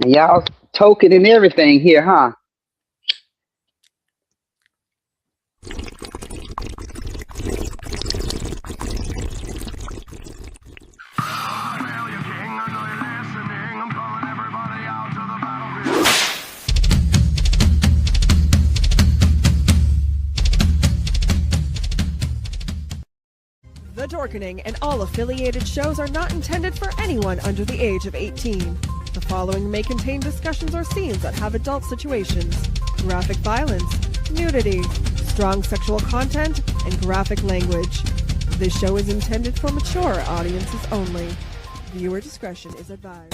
Y'all token and everything here, huh? The Dorkening and all affiliated shows are not intended for anyone under the age of 18. The following may contain discussions or scenes that have adult situations, graphic violence, nudity, strong sexual content, and graphic language. This show is intended for mature audiences only. Viewer discretion is advised.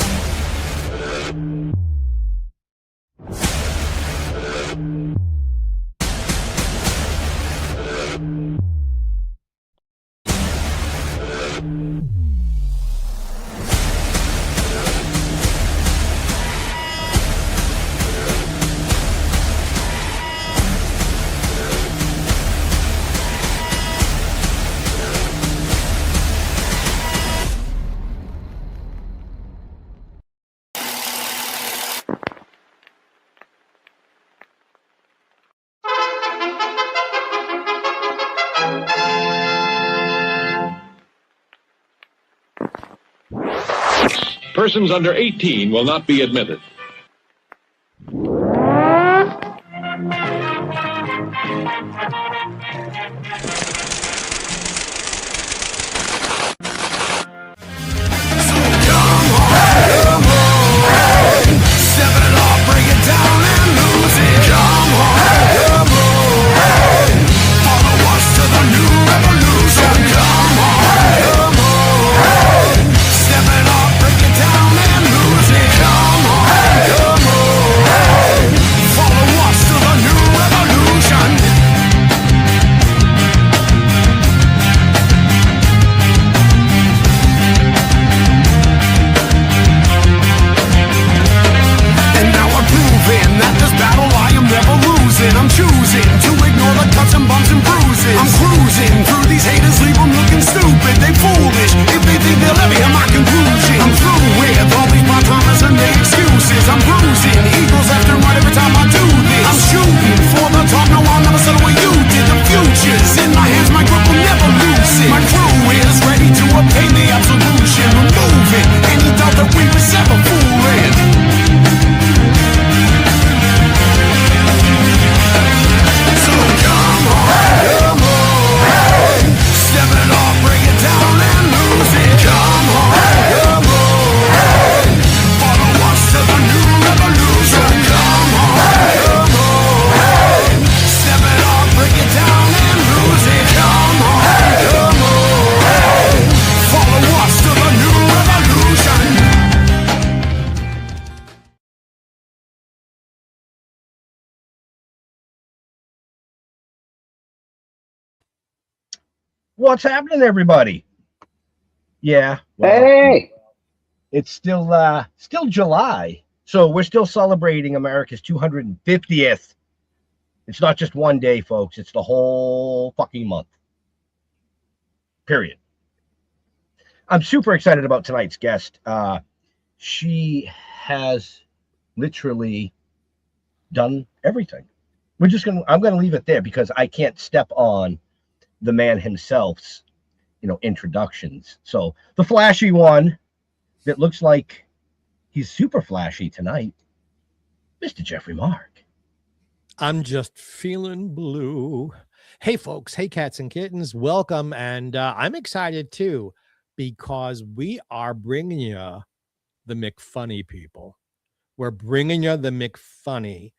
Persons under 18 will not be admitted. What's happening, everybody? Yeah. Well, Hey, it's still July, so we're still celebrating America's 250th. It's not just one day, folks. It's the whole fucking month. Period. I'm super excited about tonight's guest. She has literally done everything. I'm gonna leave it there because I can't step on the man himself's, introductions. So the flashy one that looks like he's super flashy tonight, Mr. Jeffrey Mark. I'm just feeling blue. Hey, folks. Hey, cats and kittens. Welcome. And I'm excited, too, because we are bringing you the McFunny people. We're bringing you the McFunny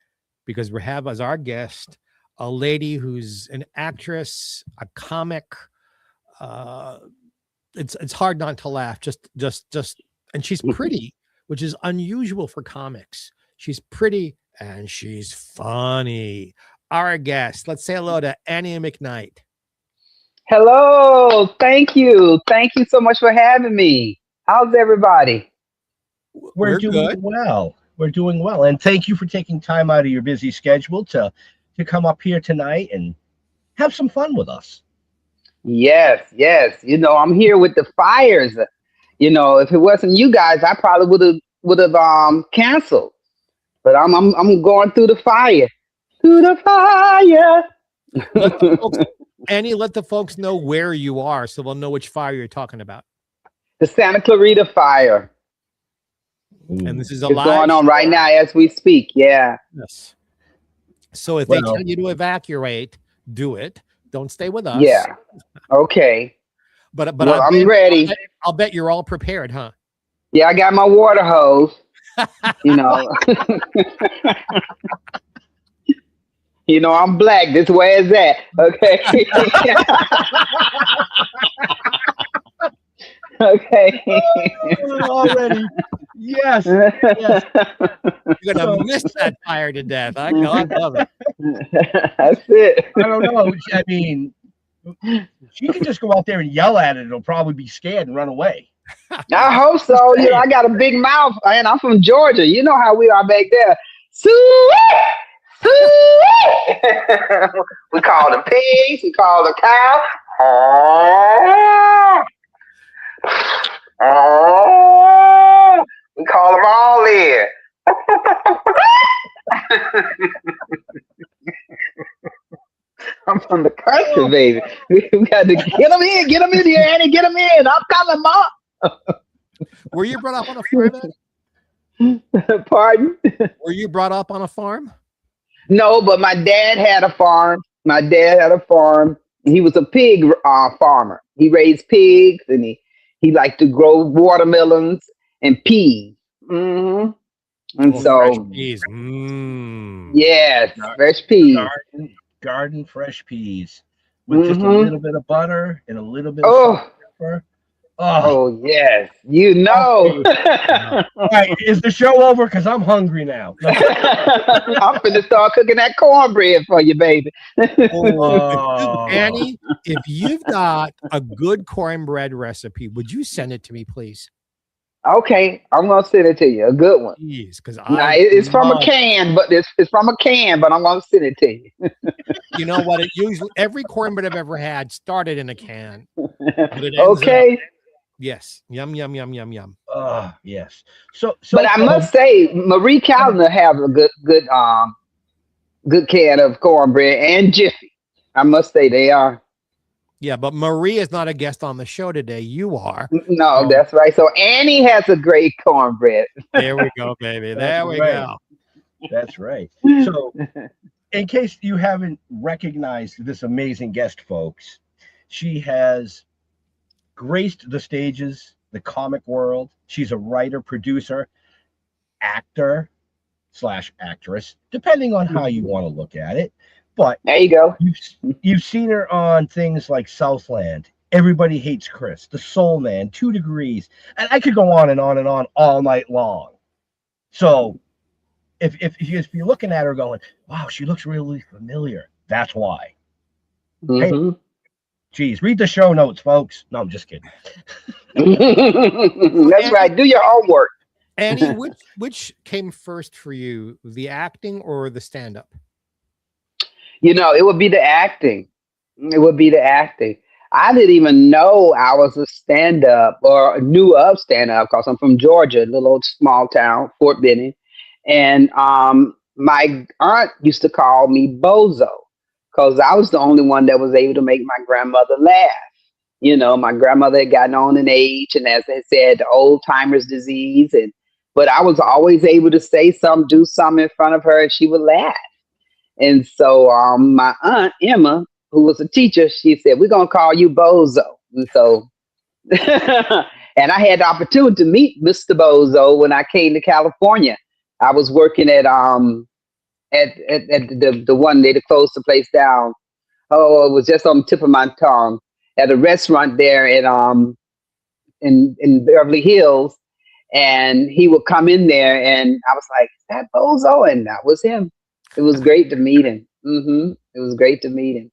because we have as our guest a lady who's an actress, a comic. It's hard not to laugh. And she's pretty, which is unusual for comics. She's pretty and she's funny. Our guest, let's say hello to Annie McKnight. hello. Thank you. Thank you so much for having me. How's everybody? We're doing good. well. We're doing well. And thank you for taking time out of your busy schedule to come up here tonight and have some fun with us. Yes, yes. I'm here with the fires. If it wasn't you guys, I probably would have would have canceled. But I'm going through the fire. Through the fire. Let the folks, Annie, let the folks know where you are so they'll know which fire you're talking about. The Santa Clarita fire. And this is a It's live going on show. right now as we speak. Yeah. Yes. So if they tell you to evacuate, do it. Don't stay with us. Yeah. Okay. But Well, I'm ready. I'll bet you're all prepared, huh? Yeah, I got my water hose. You know. You know, I'm black. This way is that. Okay. Okay. Already. Yes. Yes. You're gonna miss that fire to death. I love it. That's it. I don't know. I mean, she can just go out there and yell at it. It'll probably be scared and run away. I hope so. You know, I got a big mouth, and I'm from Georgia. You know how we are back there. We call the pigs. We call the cow. We call them all in. I'm from the country, baby. We got to get them in here, Annie. Get them in. I'm coming, Mom. Were you brought up on a farm? Pardon? Were you brought up on a farm? No, but my dad had a farm. He was a pig farmer. He raised pigs, and he liked to grow watermelons and peas. Mm-hmm. And fresh so, peas. Yes, fresh peas. Garden fresh peas with just a little bit of butter and a little bit of salt and pepper. Oh, yes. You know. All right, is the show over? Because I'm hungry now. I'm going to start cooking that cornbread for you, baby. Annie, if you've got a good cornbread recipe, would you send it to me, please? Okay, I'm going to send it to you. A good one. Please, because it's from a can, but it's from a can, but I'm going to send it to you. You know what? It usually every cornbread I've ever had started in a can. Okay. Yes. Yum, yum, yum, yum, yum. Yes. So but I must say, Marie Calendar have a good can of cornbread and Jiffy. I must say they are. Yeah, but Marie is not a guest on the show today. You are. No, that's right. So Annie has a great cornbread. There we go, baby. There we go. That's right. So in case you haven't recognized this amazing guest, folks, she has graced the stages, the comic world. She's a writer, producer, actor / actress, depending on how you want to look at it. But there you go. You've seen her on things like Southland, Everybody Hates Chris, The Soul Man, 2 Degrees, and I could go on and on and on all night long. So if you're looking at her going, wow, she looks really familiar, that's why. Mm-hmm. Hey, geez, read the show notes, folks. No, I'm just kidding. That's right. Do your homework. Annie, which came first for you, the acting or the stand-up? You know, it would be the acting. It would be the acting. I didn't even know I was a stand-up or knew of stand-up because I'm from Georgia, a little old small town, Fort Benning. And my aunt used to call me Bozo because I was the only one that was able to make my grandmother laugh. You know, my grandmother had gotten on in age, and as they said, the old timer's disease. But I was always able to say something, do something in front of her, and she would laugh. And so my aunt, Emma, who was a teacher, she said, we're going to call you Bozo. And so, and I had the opportunity to meet Mr. Bozo when I came to California. I was working at the one day to close the place down. Oh, it was just on the tip of my tongue. At a restaurant there in Beverly Hills. And he would come in there and I was like, is that Bozo? And that was him. It was great to meet him. It was great to meet him.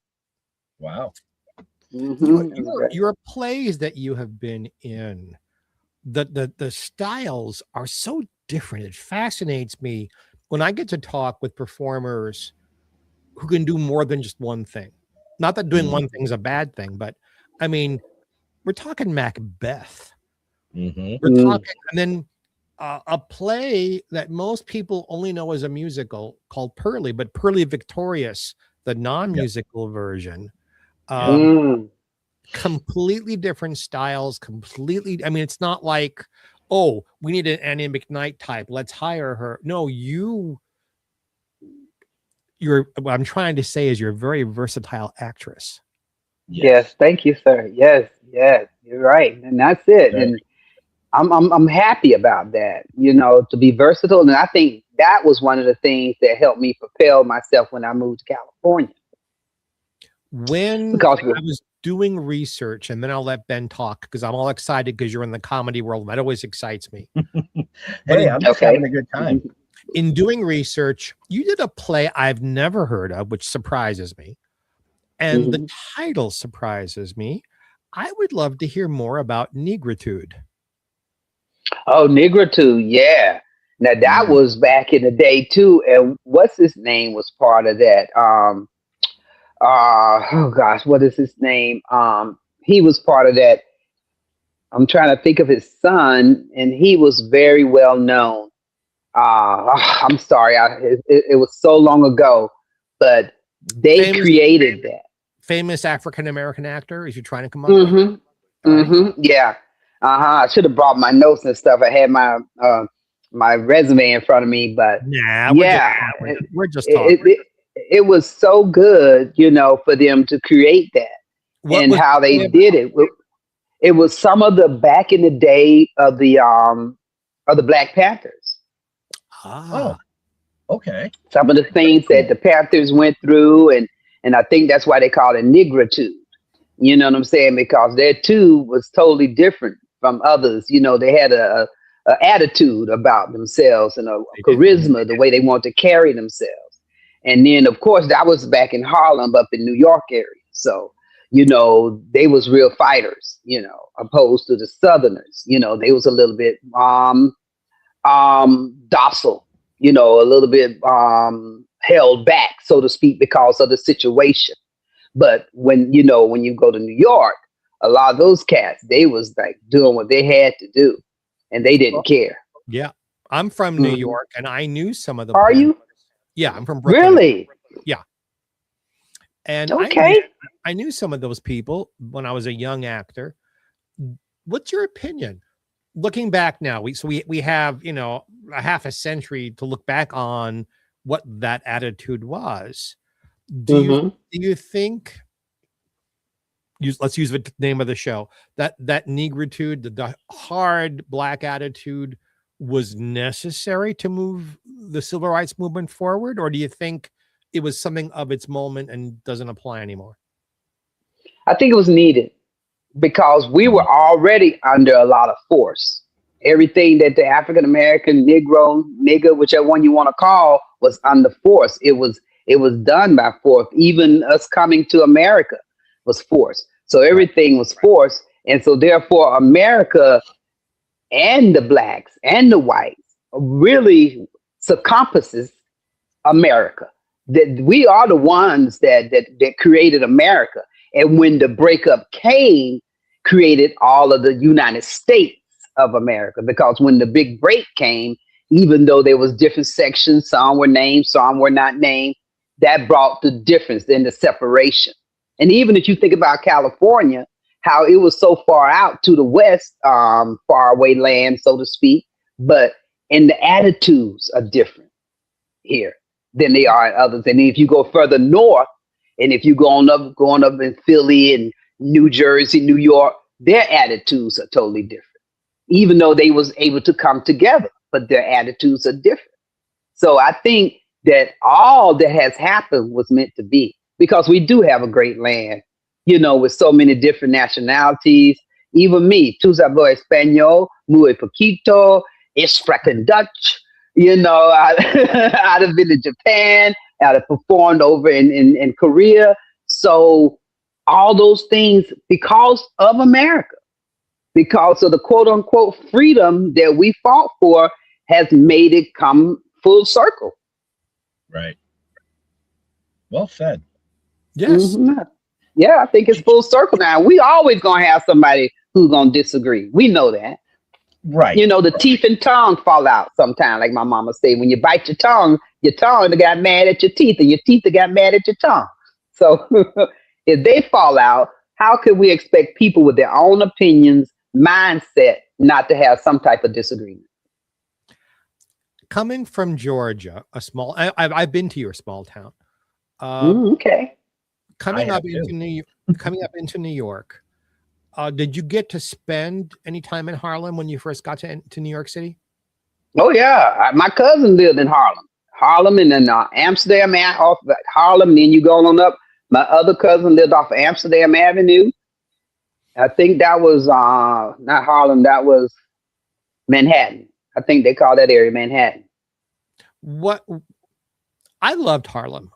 Wow. Your plays that you have been in, the styles are so different. It fascinates me when I get to talk with performers who can do more than just one thing. Not that doing one thing is a bad thing, but I mean, we're talking Macbeth. We're talking, and then a play that most people only know as a musical called Purlie, but Purlie Victorious, the non-musical version. Completely different styles, completely. I mean, it's not like, oh, we need an Annie McKnight type, let's hire her. No, what I'm trying to say is you're a very versatile actress. Yes, thank you, sir. Yes, you're right, and that's it. And I'm happy about that. To be versatile, and I think that was one of the things that helped me propel myself when I moved to California. When I was doing research, and then I'll let Ben talk because I'm all excited because you're in the comedy world. That always excites me. Hey, I'm just having a good time. In doing research, you did a play I've never heard of, which surprises me. And the title surprises me. I would love to hear more about Negritude. Oh, Negritude, yeah. Now that was back in the day too. And what's his name was part of that? Oh gosh, what is his name? He was part of that. I'm trying to think of his son, and he was very well known. I'm sorry, it was so long ago, but they created that. Famous African American actor. Is you trying to come up with? Yeah. I should have brought my notes and stuff. I had my my resume in front of me, but we're just talking. It was so good, for them to create that and how they did it. It was some of the back in the day of the Black Panthers. Oh, okay. Some of the things that the Panthers went through, and I think that's why they call it Negritude. You know what I'm saying? Because their too was totally different from others. They had a attitude about themselves and a charisma, the way they wanted to carry themselves. And then, of course, that was back in Harlem, up in New York area. So, they was real fighters, opposed to the Southerners. They was a little bit docile, a little bit held back, so to speak, because of the situation. But when you go to New York, a lot of those cats, they was like doing what they had to do, and they didn't care. Yeah, I'm from New York, and I knew some of them. Are you? Yeah, I'm from Brooklyn. Really? Yeah. And okay, I knew some of those people when I was a young actor. What's your opinion? Looking back now, we have a half a century to look back on what that attitude was. Do you think? Let's use the name of the show. That Negritude, the hard Black attitude, was necessary to move the civil rights movement forward, or do you think it was something of its moment and doesn't apply anymore? I think it was needed because we were already under a lot of force. Everything that the African American, Negro, nigger, whichever one you want to call, was under force. It was done by force. Even us coming to America was force. So everything was force, and so therefore America and the blacks and the whites really encompasses America. That we are the ones that created America. And when the breakup came, created all of the United States of America. Because when the big break came, even though there was different sections, some were named, some were not named, that brought the difference in the separation. And even if you think about California, how it was so far out to the west, faraway land, so to speak, but and the attitudes are different here than they are in others. And if you go further north, and if you going up in Philly and New Jersey, New York, their attitudes are totally different. Even though they was able to come together, but their attitudes are different. So I think that all that has happened was meant to be, because we do have a great land, with so many different nationalities. Even me, tu hablo español, muy poquito, es freaking Dutch, I've been to Japan, I've performed over in Korea. So all those things because of America, because of the quote unquote freedom that we fought for, has made it come full circle. Right. Well said. Yes. Yeah, I think it's full circle now. We always gonna have somebody who's gonna disagree. We know that. Right. You know, the teeth and tongue fall out sometimes, like my mama say. When you bite your tongue that got mad at your teeth, and your teeth that got mad at your tongue. So if they fall out, how could we expect people with their own opinions, mindset, not to have some type of disagreement? Coming from Georgia, I've been to your small town. Okay. Coming up into New York, did you get to spend any time in Harlem when you first got to New York City? Oh yeah, my cousin lived in Harlem, and then Amsterdam, off Harlem. And then you go on up. My other cousin lived off of Amsterdam Avenue. I think that was not Harlem. That was Manhattan. I think they call that area Manhattan. I loved Harlem.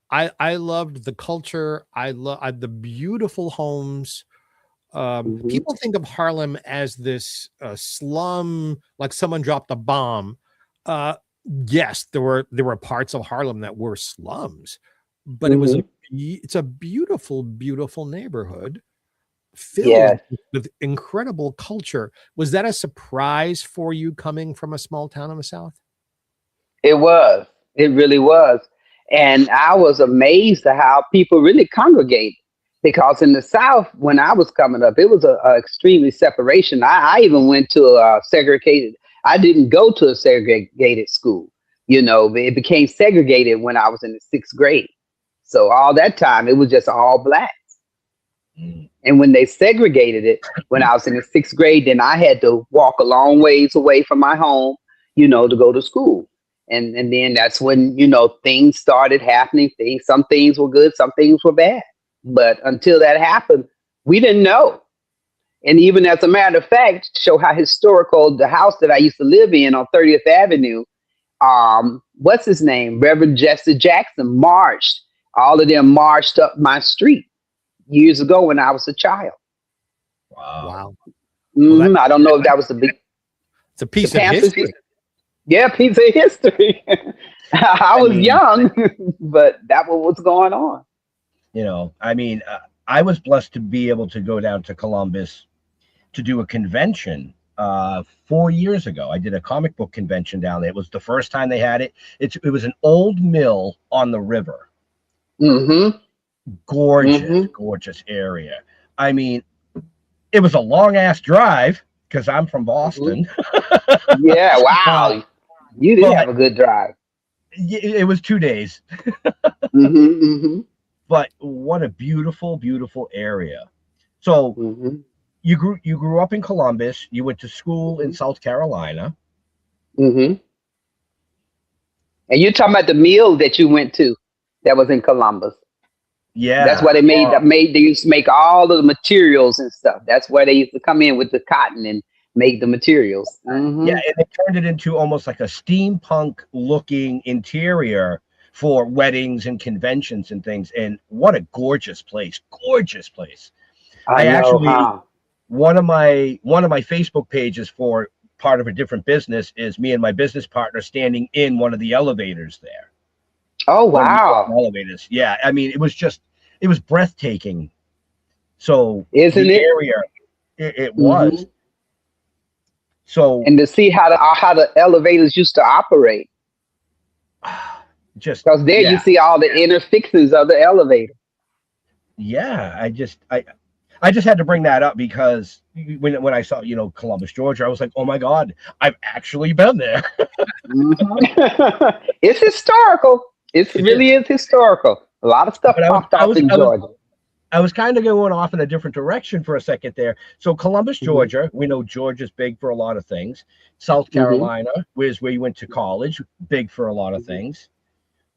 I loved the culture. I love the beautiful homes. People think of Harlem as this slum, like someone dropped a bomb. Yes, there were parts of Harlem that were slums, but it's a beautiful, beautiful neighborhood filled with incredible culture. Was that a surprise for you coming from a small town in the South? It was. It really was. And I was amazed at how people really congregated, because in the South, when I was coming up, it was a extremely separation. I even went to a segregated. I didn't go to a segregated school. You know, it became segregated when I was in the 6th grade. So all that time, it was just all blacks. And when they segregated it, when I was in the 6th grade, then I had to walk a long ways away from my home, you know, to go to school. And then that's when, you know, things started happening. Some things were good, some things were bad. But until that happened, we didn't know. And even as a matter of fact, to show how historical the house that I used to live in on 30th Avenue, what's his name? Reverend Jesse Jackson marched. All of them marched up my street years ago when I was a child. Wow. Well, I don't know if that was it's a piece of history. Yeah, piece of history. I was young, but that was what's going on. You know, I mean, I was blessed to be able to go down to Columbus to do a convention 4 years ago. I did a comic book convention down there. It was the first time they had it. It was an old mill on the river. Gorgeous area. I mean, it was a long ass drive because I'm from Boston. Yeah, wow. You did have a good drive. It was 2 days. But what a beautiful, beautiful area. So you grew up in Columbus. You went to school in South Carolina. And you're talking about the mill that you went to that was in Columbus. Yeah. That's why they they used to make all of the materials and stuff. That's where they used to come in with the cotton and make the materials. Yeah, and they turned it into almost like a steampunk looking interior for weddings and conventions and things. And what a gorgeous place. Gorgeous place. I actually one of my Facebook pages for part of a different business is me and my business partner standing in one of the elevators there. Oh wow. Elevators. Yeah. I mean, it was breathtaking. So isn't the it? Area it was. So and to see how the elevators used to operate. Just because there you see all the inner fixings of the elevator. Yeah, I just had to bring that up because when I saw, you know, Columbus, Georgia, I was like, oh my God, I've actually been there. It's historical. It really is historical. A lot of stuff popped off in Georgia. I was kind of going off in a different direction for a second there. So Columbus, Georgia, we know Georgia's big for a lot of things. South Carolina, where you went to college, big for a lot of things.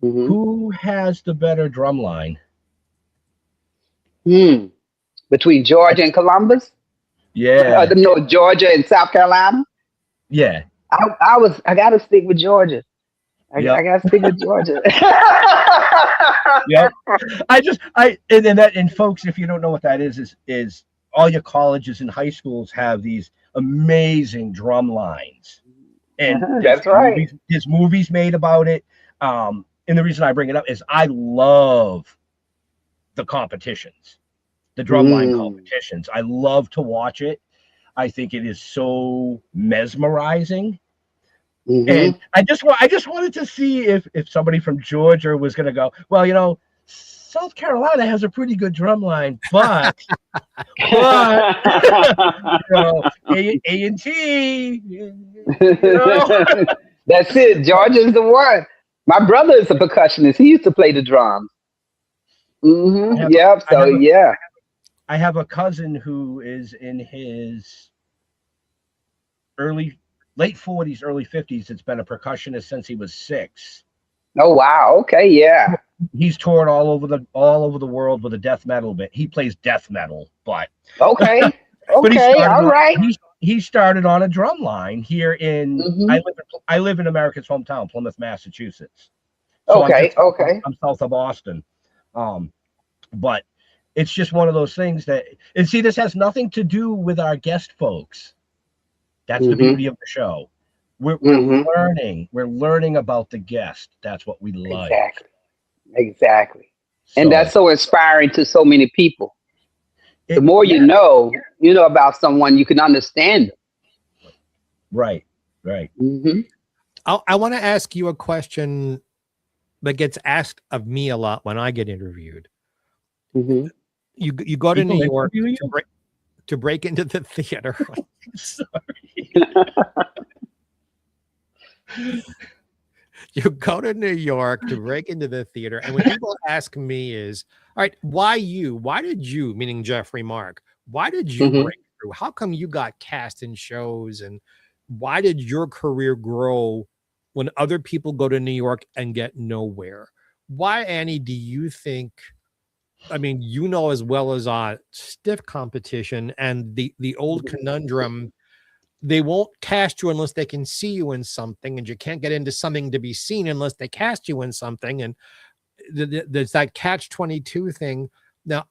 Who has the better drum line? Between Georgia and Columbus? Yeah. No, Georgia and South Carolina? Yeah. I gotta stick with Georgia. I gotta stick with Georgia. Yep. And folks, if you don't know what that is all your colleges and high schools have these amazing drum lines. And that's right. There's movies made about it. And the reason I bring it up is I love the competitions, the drumline competitions. I love to watch it. I think it is so mesmerizing. Mm-hmm. And I just wanted to see if somebody from Georgia was going to go, well, you know, South Carolina has a pretty good drum line, but you know, A&T, you know. That's it. Georgia's the one. My brother is a percussionist. He used to play the drums. Mm-hmm. Yep. So yeah. I have a cousin who is in his late 40s, early 50s. It's been a percussionist since he was 6. Oh wow. Okay. Yeah. He's toured all over the world with a death metal bit. He plays death metal, but okay. but Okay. All right. He started on a drum line here in. Mm-hmm. I live in America's hometown, Plymouth, Massachusetts. So okay. I'm south of Boston, but it's just one of those things that. And see, this has nothing to do with our guest folks. That's the beauty of the show. We're learning. We're learning about the guest. That's what we like. Exactly. So, And that's so inspiring to so many people. The more you know about someone, you can understand them. Right. Right. Mm-hmm. I want to ask you a question that gets asked of me a lot when I get interviewed. Mm-hmm. You go to People New York interview you? to break into the theater. Sorry. You go to New York to break into the theater, and when people ask me is, all right, why you? Why did you, meaning Jeffrey Mark, why did you break through? How come you got cast in shows, and why did your career grow when other people go to New York and get nowhere? Why, Annie, do you think, I mean, you know as well as I, stiff competition and the old conundrum, they won't cast you unless they can see you in something, and you can't get into something to be seen unless they cast you in something. And there's that catch-22 thing. Now,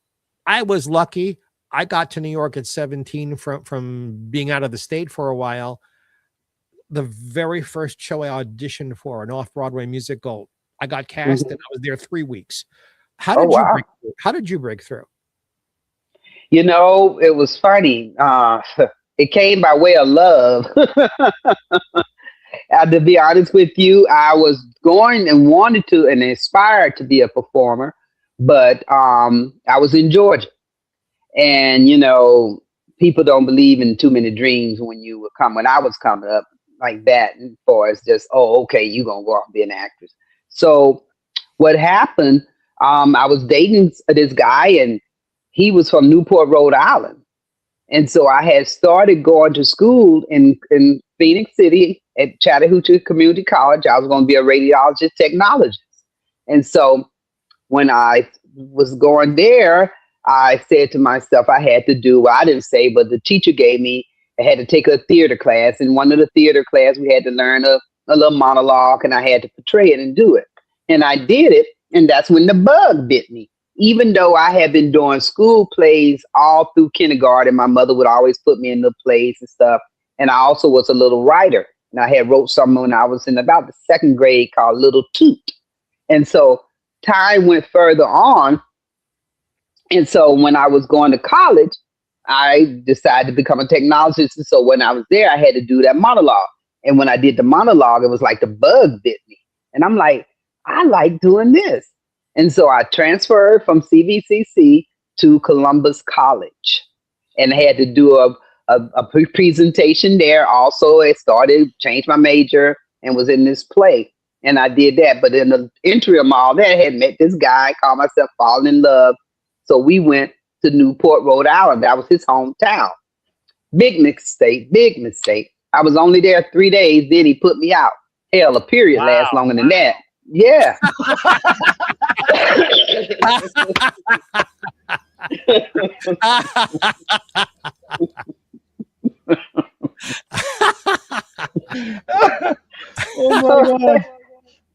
I was lucky. I got to New York at 17 from being out of the state for a while. The very first show I auditioned for, an off-Broadway musical, I got cast and I was there 3 weeks. How did you break through? How did you break through? You know, it was funny. It came by way of love. To be honest with you, I was going and wanted to and aspired to be a performer, but I was in Georgia. And, you know, people don't believe in too many dreams when I was coming up like that, as far as just, oh, okay, you're going to go off and be an actress. So what happened, I was dating this guy, and he was from Newport, Rhode Island. And so I had started going to school in Phoenix City at Chattahoochee Community College. I was going to be a radiologist technologist. And so when I was going there, I said to myself, I had to do, well, I didn't say, but the teacher gave me, I had to take a theater class. In one of the theater class, we had to learn a little monologue, and I had to portray it and do it. And I did it. And that's when the bug bit me. Even though I had been doing school plays all through kindergarten, my mother would always put me in the plays and stuff. And I also was a little writer. And I had wrote something when I was in about the 2nd grade called Little Toot. And so time went further on. And so when I was going to college, I decided to become a technologist. And so when I was there, I had to do that monologue. And when I did the monologue, it was like the bug bit me. And I'm like, I like doing this. And so I transferred from CVCC to Columbus College, and I had to do a presentation there. Also, I changed my major, and was in this play. And I did that. But in the interim, all that, I had met this guy, called myself falling in love. So we went to Newport, Rhode Island. That was his hometown. Big mistake. I was only there 3 days. Then he put me out. Hell, a period lasts longer than that. Yeah. Oh my God.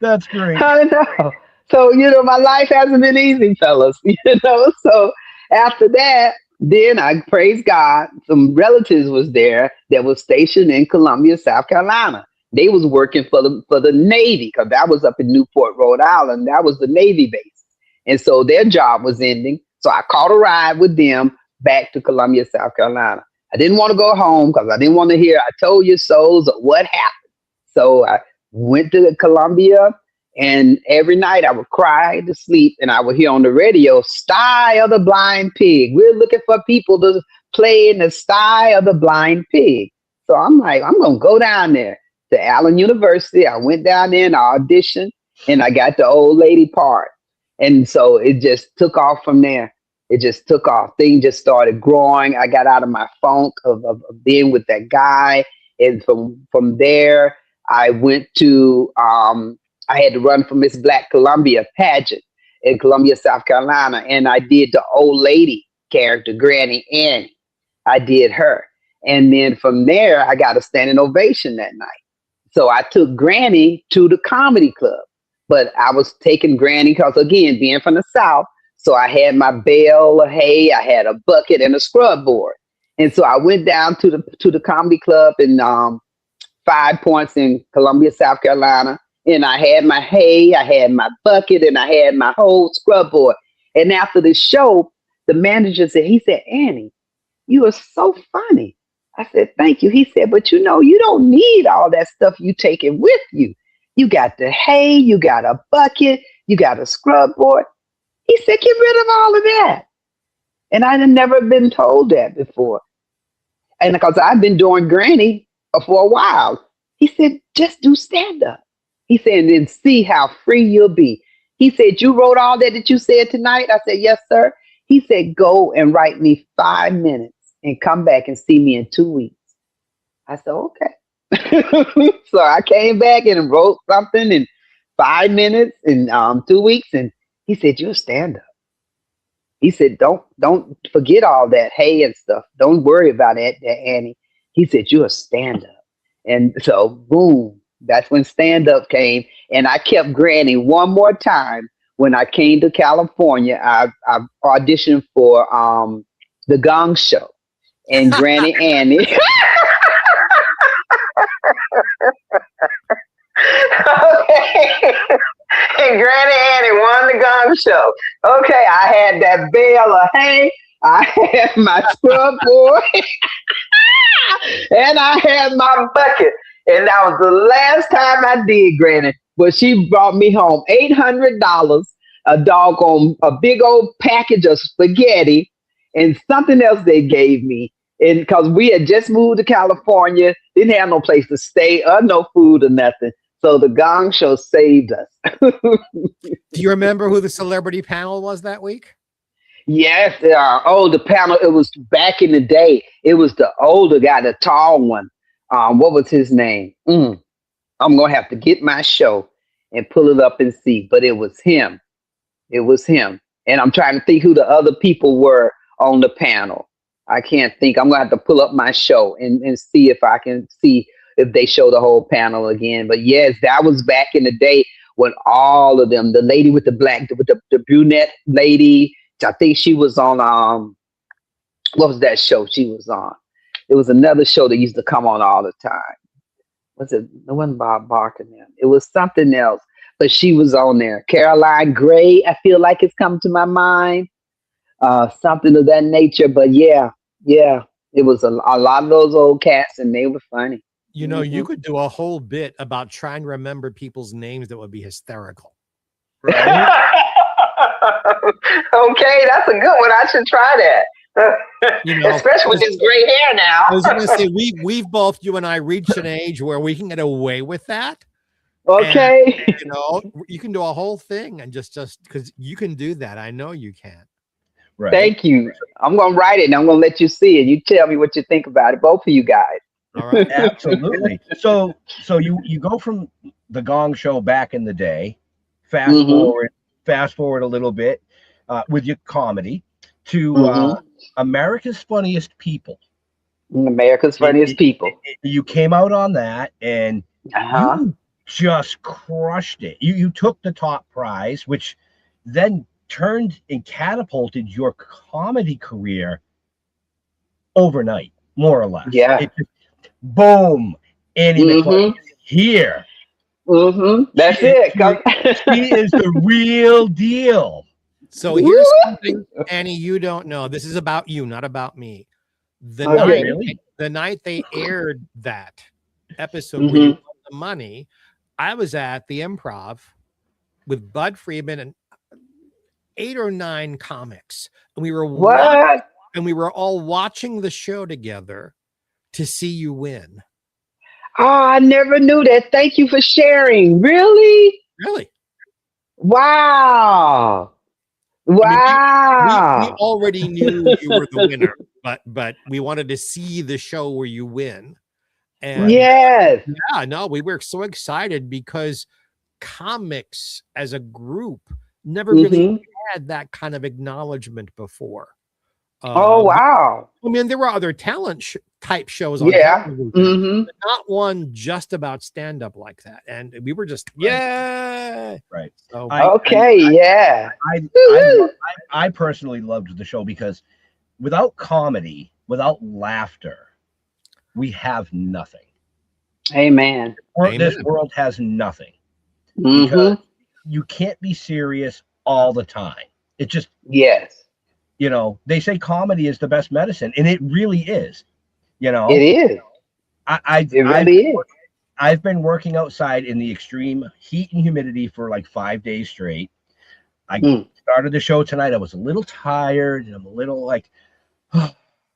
That's great. I know. So, you know, my life hasn't been easy, fellas. You know, so after that, then I praise God. Some relatives was there that was stationed in Columbia, South Carolina. They was working for the Navy, because that was up in Newport, Rhode Island. That was the Navy base. And so their job was ending. So I caught a ride with them back to Columbia, South Carolina. I didn't want to go home because I didn't want to hear I told you so's or what happened. So I went to Columbia, and every night I would cry to sleep, and I would hear on the radio, Sty of the Blind Pig. We're looking for people to play in the Sty of the Blind Pig. So I'm like, I'm going to go down there to Allen University. I went down there and auditioned, and I got the old lady part. And so it just took off from there. It just took off. Things just started growing. I got out of my funk of being with that guy. And from there, I went to, I had to run for Miss Black Columbia pageant in Columbia, South Carolina. And I did the old lady character, Granny Annie. I did her. And then from there, I got a standing ovation that night. So I took Granny to the comedy club. But I was taking Granny because, again, being from the South, so I had my bale of hay, I had a bucket and a scrub board. And so I went down to the comedy club in 5 Points in Columbia, South Carolina. And I had my hay, I had my bucket, and I had my whole scrub board. And after the show, the manager said, he said, Annie, you are so funny. I said, thank you. He said, but you know, you don't need all that stuff you taking with you. You got the hay, you got a bucket, you got a scrub board. He said, get rid of all of that. And I had never been told that before. And because I've been doing Granny for a while, he said, just do stand-up. He said, and then see how free you'll be. He said, you wrote all that you said tonight? I said, yes, sir. He said, go and write me 5 minutes and come back and see me in 2 weeks. I said, okay. So I came back and wrote something in 5 minutes in 2 weeks. And he said, you're a stand-up. He said, don't forget all that hay and stuff. Don't worry about that, Annie. He said, you're a stand-up. And so, boom, that's when stand-up came. And I kept Granny one more time. When I came to California, I auditioned for the Gong Show and Granny Annie. Okay. And Granny Annie won the Gong Show. Okay, I had that bale of hay, I had my scrub board, and I had my bucket. And that was the last time I did Granny. But she brought me home $800, a big old package of spaghetti, and something else they gave me. And because we had just moved to California, didn't have no place to stay or no food or nothing. So the Gong Show saved us. Do you remember who the celebrity panel was that week? Yes. The panel, it was back in the day. It was the older guy, the tall one. What was his name? I'm going to have to get my show and pull it up and see. But it was him. It was him. And I'm trying to think who the other people were on the panel. I can't think. I'm going to have to pull up my show and see if I can see if they show the whole panel again. But yes, that was back in the day when all of them, the lady with the black, with the brunette lady, I think she was on, what was that show she was on? It was another show that used to come on all the time. It wasn't Bob Barker now. It was something else, but she was on there. Caroline Gray, I feel like it's come to my mind. Something of that nature. But yeah, it was a lot of those old cats, and they were funny. You know, you could do a whole bit about trying to remember people's names that would be hysterical. Right? Okay, that's a good one. I should try that. You know, especially with this gray hair now. I was going to say, we've both, you and I, reached an age where we can get away with that. Okay. And, you know, you can do a whole thing and just because you can do that. I know you can. Right. Thank you. I'm going to write it and I'm going to let you see it. You tell me what you think about it, both of you guys. All right. Absolutely. So you go from the Gong Show back in the day, fast forward a little bit with your comedy to America's Funniest People. America's Funniest People. You came out on that and you just crushed it. You took the top prize, which then turned and catapulted your comedy career overnight, more or less. Yeah. Boom. Annie McKnight is here. That's it. She is the real deal. So here's something, Annie, you don't know. This is about you, not about me. The Okay. night they aired that episode where Mm-hmm. you won the money, I was at the Improv with Bud Friedman and 8 or 9 comics, and we were What? all watching the show together to see you win. Oh, I never knew that. Thank you for sharing. Really? Really? Wow. I mean, we Wow. already knew you were the winner, but we wanted to see the show where you win. And Yes. yeah, no, we were so excited because comics as a group never really Mm-hmm. had that kind of acknowledgement before. Oh, wow. I mean, there were other talent type shows on Yeah. television, Mm-hmm. but not one just about stand-up like that. And we were just, yeah. Right. So, Okay. Yeah. I personally loved the show because without comedy, without laughter, we have nothing. Amen. This world has nothing. Mm-hmm. Because you can't be serious all the time. It just, Yes. you know, they say comedy is the best medicine, and it really is. You know, It is. I've been working outside in the extreme heat and humidity for like 5 days straight. I started the show tonight. I was a little tired, and I'm a little like,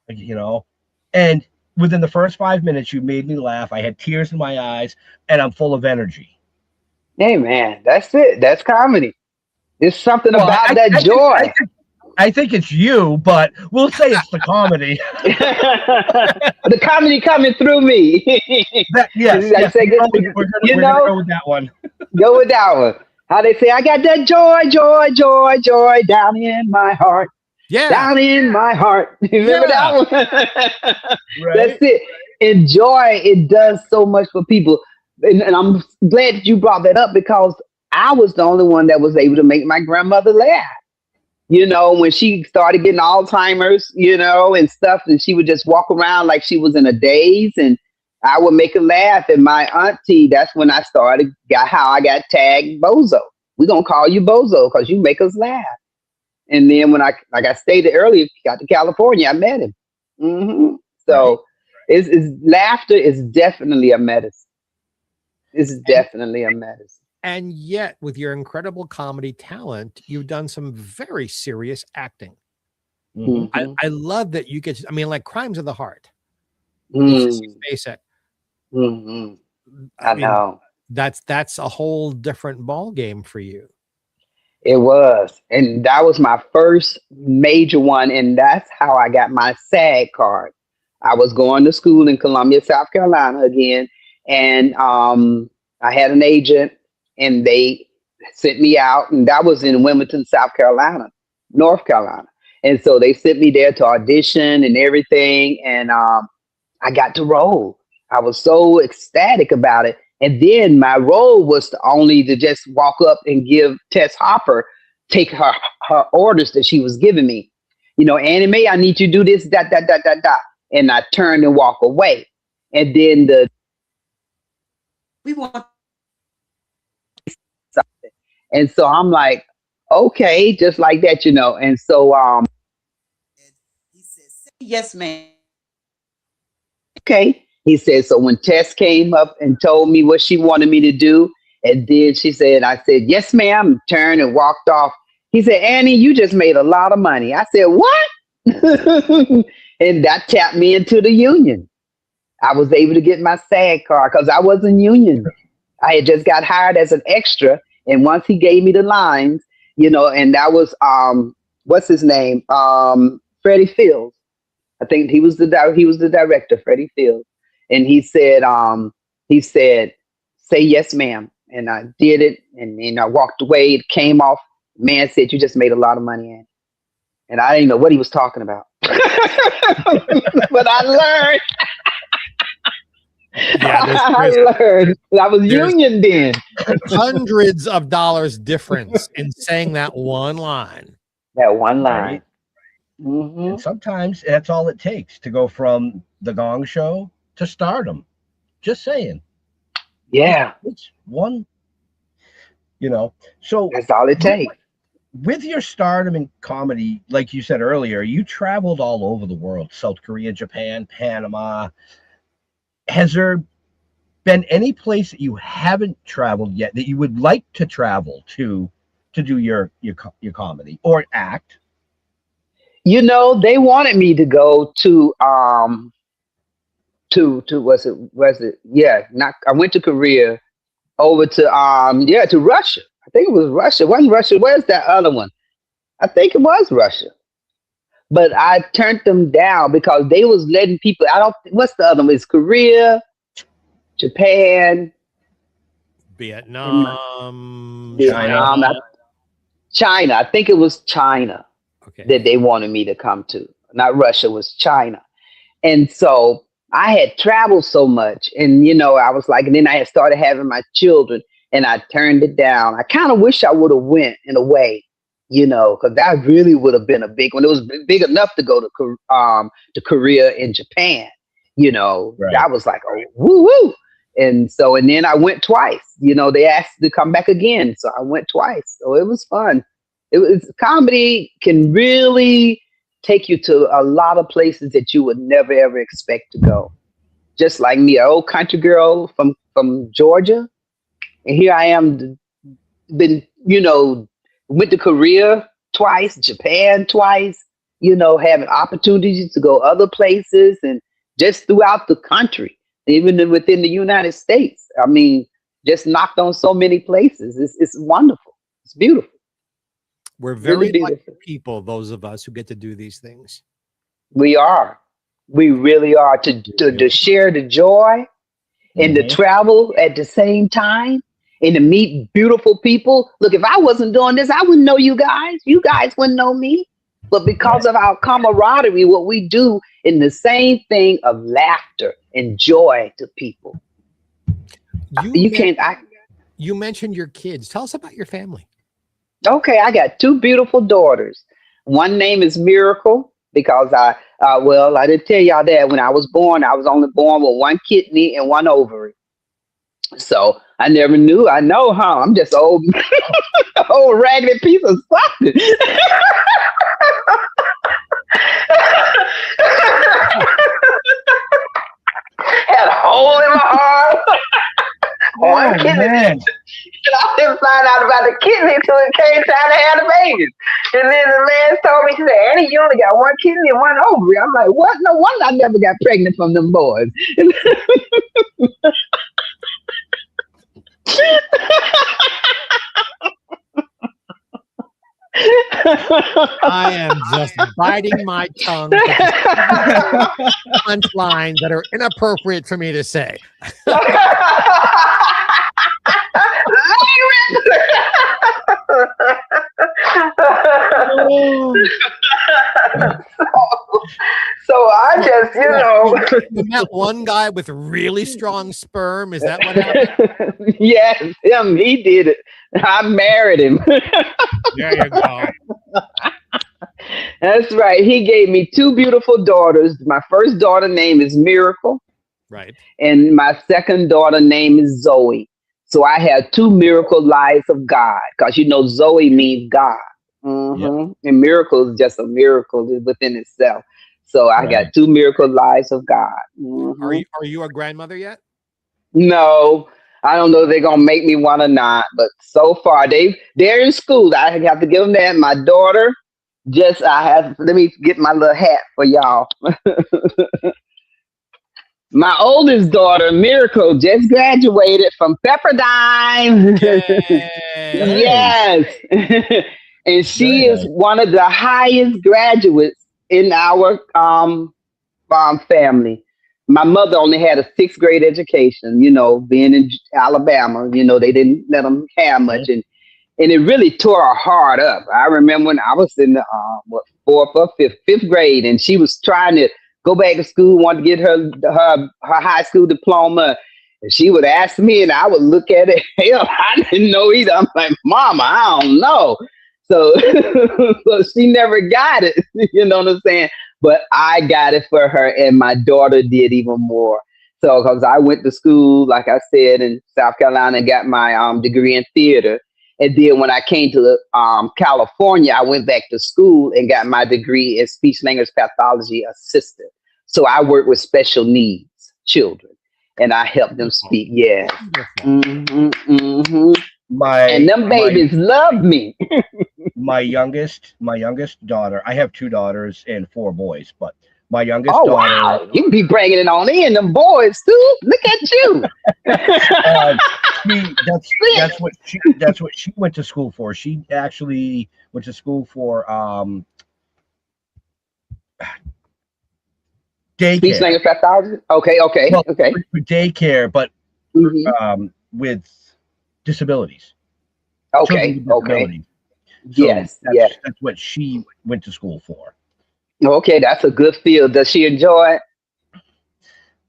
you know, and within the first 5 minutes, you made me laugh. I had tears in my eyes, and I'm full of energy. Hey, man, that's it. That's comedy. There's something about that joy. I think it's you, but we'll say it's the comedy. The comedy coming through me. Yes. We're gonna go with that one. Go with that one. How they say, I got that joy, joy, joy, joy down in my heart. yeah. Down in my heart. Remember that one? Right? That's it. And joy, it does so much for people. And I'm glad that you brought that up because I was the only one that was able to make my grandmother laugh. You know, when she started getting Alzheimer's, you know, and stuff, and she would just walk around like she was in a daze, and I would make her laugh. And my auntie, that's when I how I got tagged Bozo. We're going to call you Bozo because you make us laugh. And then when like I stated earlier, got to California, I met him. Mm-hmm. So it's laughter is definitely a medicine. It's definitely a medicine. And yet, with your incredible comedy talent, you've done some very serious acting. Mm-hmm. I love that you get, I mean, like Crimes of the Heart. Mm. Spacek. Mm-hmm. I know. That's a whole different ball game for you. It was. And that was my first major one. And that's how I got my SAG card. I was going to school in Columbia, South Carolina again. And I had an agent. And they sent me out, and that was in Wilmington, South Carolina, North Carolina. And so they sent me there to audition and everything, and I got to roll. I was so ecstatic about it. And then my role was to just walk up and give Tess Hopper, take her orders that she was giving me. You know, Annie Mae, I need you to do this, that. And I turned and walk away. And then we want something. And so I'm like, okay, just like that, you know. And so he says, yes, ma'am. Okay. He said, so when Tess came up and told me what she wanted me to do, and then she said, I said, yes, ma'am, turned and walked off. He said, Annie, you just made a lot of money. I said, what? And that tapped me into the union. I was able to get my SAG card because I wasn't union. I had just got hired as an extra. And once he gave me the lines, you know, and that was, what's his name? Freddie Fields. I think he was the director, Freddie Fields. And he said, say yes, ma'am. And I did it. And then I walked away. It came off. Man said, you just made a lot of money, Annie. And I didn't know what he was talking about. But I learned. Yeah, I learned. I was union then. Hundreds of dollars difference in saying that one line. That one line. Right. Mm-hmm. And sometimes that's all it takes to go from the Gong Show to stardom. Just saying. Yeah. It's one, you know. So that's all it takes. with your stardom in comedy, like you said earlier, you traveled all over the world, South Korea, Japan, Panama. Has there been any place that you haven't traveled yet that you would like to travel to do your comedy or act? You know, they wanted me to go to was it yeah, not I went to Korea, over to to Russia. I think it was Russia. It wasn't Russia. Where's that other one? I think it was Russia. But I turned them down because they was letting people. I don't. What's the other one? It's Korea, Japan, Vietnam, China. I think it was China Okay. that they wanted me to come to. Not Russia, it was China. And so I had traveled so much, and I was like, and then I had started having my children, and I turned it down. I kind of wish I would have went in a way, because that really would have been a big one. It was big enough to go to Korea and Japan. Right. I was like, oh, woo woo. And then I went twice. They asked to come back again, so I went twice. So it was fun. Comedy can really take you to a lot of places that you would never ever expect to go. Just like me, an old country girl from Georgia, and here I am, went to Korea twice, Japan twice, having opportunities to go other places and just throughout the country, even within the United States. I mean, just knocked on so many places. It's wonderful. It's beautiful. We're very Really lucky beautiful. people, those of us who get to do these things. We are. We really are. To share the joy and to travel at the same time and to meet beautiful people. Look, if I wasn't doing this, I wouldn't know you guys. You guys wouldn't know me. But because of our camaraderie, what we do in the same thing of laughter and joy to people. You mentioned your kids. Tell us about your family. Okay, I got two beautiful daughters. One name is Miracle because I didn't tell y'all that when I was born, I was only born with one kidney and one ovary. So I never knew. I know, huh? I'm just old raggedy piece of something. Had a hole in my arm. One kidney. Man. I didn't find out about the kidney until it came time to have the babies. And then the man told me, he said, Annie, you only got one kidney and one ovary. I'm like, what? No wonder I never got pregnant from them boys. I am just biting my tongue. Punchlines that are inappropriate for me to say. So I just, You met one guy with really strong sperm. Is that what happened? Yes, him. He did it. I married him. There you go. That's right. He gave me two beautiful daughters. My first daughter name is Miracle. Right. And my second daughter name is Zoe. So I have two miracle lives of God because, Zoe means God. Mm-hmm. Yep. And miracle is just a miracle within itself. So I got two miracle lives of God. Mm-hmm. Are you a grandmother yet? No, I don't know if they're going to make me one or not. But so far, they're in school. I have to give them that. My daughter, let me get my little hat for y'all. My oldest daughter, Miracle, just graduated from Pepperdine. Yes. And she is one of the highest graduates in our family. My mother only had a 6th grade education, being in Alabama, they didn't let them have much. And it really tore her heart up. I remember when I was in the 4th or 5th grade, and she was trying to go back to school, wanted to get her high school diploma. And she would ask me, and I would look at it. Hell, I didn't know either. I'm like, Mama, I don't know. So she never got it. You know what I'm saying? But I got it for her, and my daughter did even more. So because I went to school, like I said, in South Carolina and got my degree in theater. And then when I came to California, I went back to school and got my degree as speech language pathology assistant. So I work with special needs children, and I help them speak. Yeah. And them babies love me. my youngest daughter. I have 2 daughters and 4 boys, but my youngest daughter. Wow. You can be bringing it on in, them boys too. Look at you. That's what she went to school for. She actually went to school for daycare. Speech language pathology. Okay. Well, for daycare, but with disabilities. Okay. So Yes. That's what she went to school for. Okay, that's a good field. Does she enjoy it?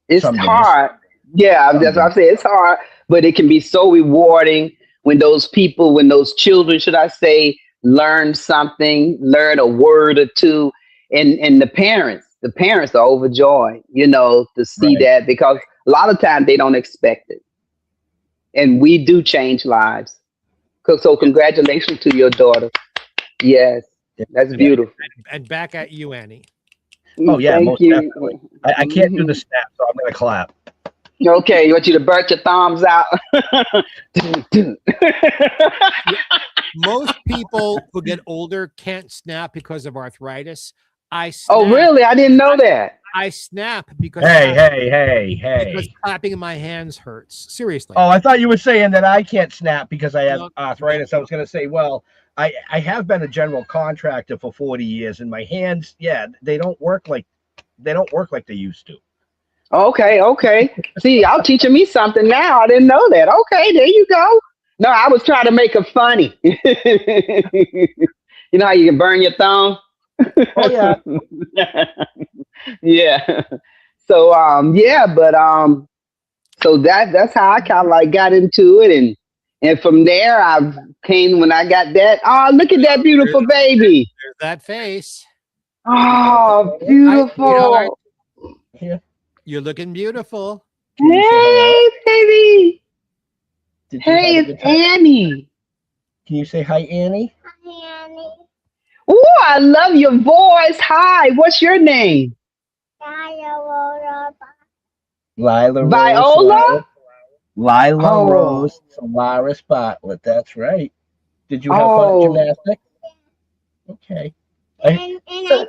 It's hard. Yeah, that's what I'm saying. It's hard, but it can be so rewarding when those children, should I say, learn something, learn a word or two, and the parents are overjoyed, to see that, because a lot of times they don't expect it. And we do change lives. So congratulations to your daughter. Yes. That's beautiful. And back at you, Annie. Oh, yeah. Thank you. Definitely. I can't do the snap, so I'm going to clap. Okay. You want you to burst your thumbs out? Most people who get older can't snap because of arthritis. I snap. Oh, really? I didn't know that. I snap because because clapping in my hands hurts. Seriously. Oh, I thought you were saying that I can't snap because I have arthritis. I was going to say, well, I have been a general contractor for 40 years, and my hands, they don't work like they used to. Okay. See, y'all teaching me something now. I didn't know that. Okay, there you go. No, I was trying to make it funny. You know how you can burn your thumb? Oh yeah. Yeah. So so that's how I kind of like got into it, and from there when I got that. Oh, look at that beautiful baby. There's that face. Oh, beautiful. You're looking beautiful. Hey, baby. Hey, it's Annie. Can you say hi, Annie? Hi, Annie. Oh, I love your voice. Hi, what's your name? Lila Rose. Viola? Lila Rose Solaris Bartlett. That's right. Did you have fun at gymnastics? Okay. And I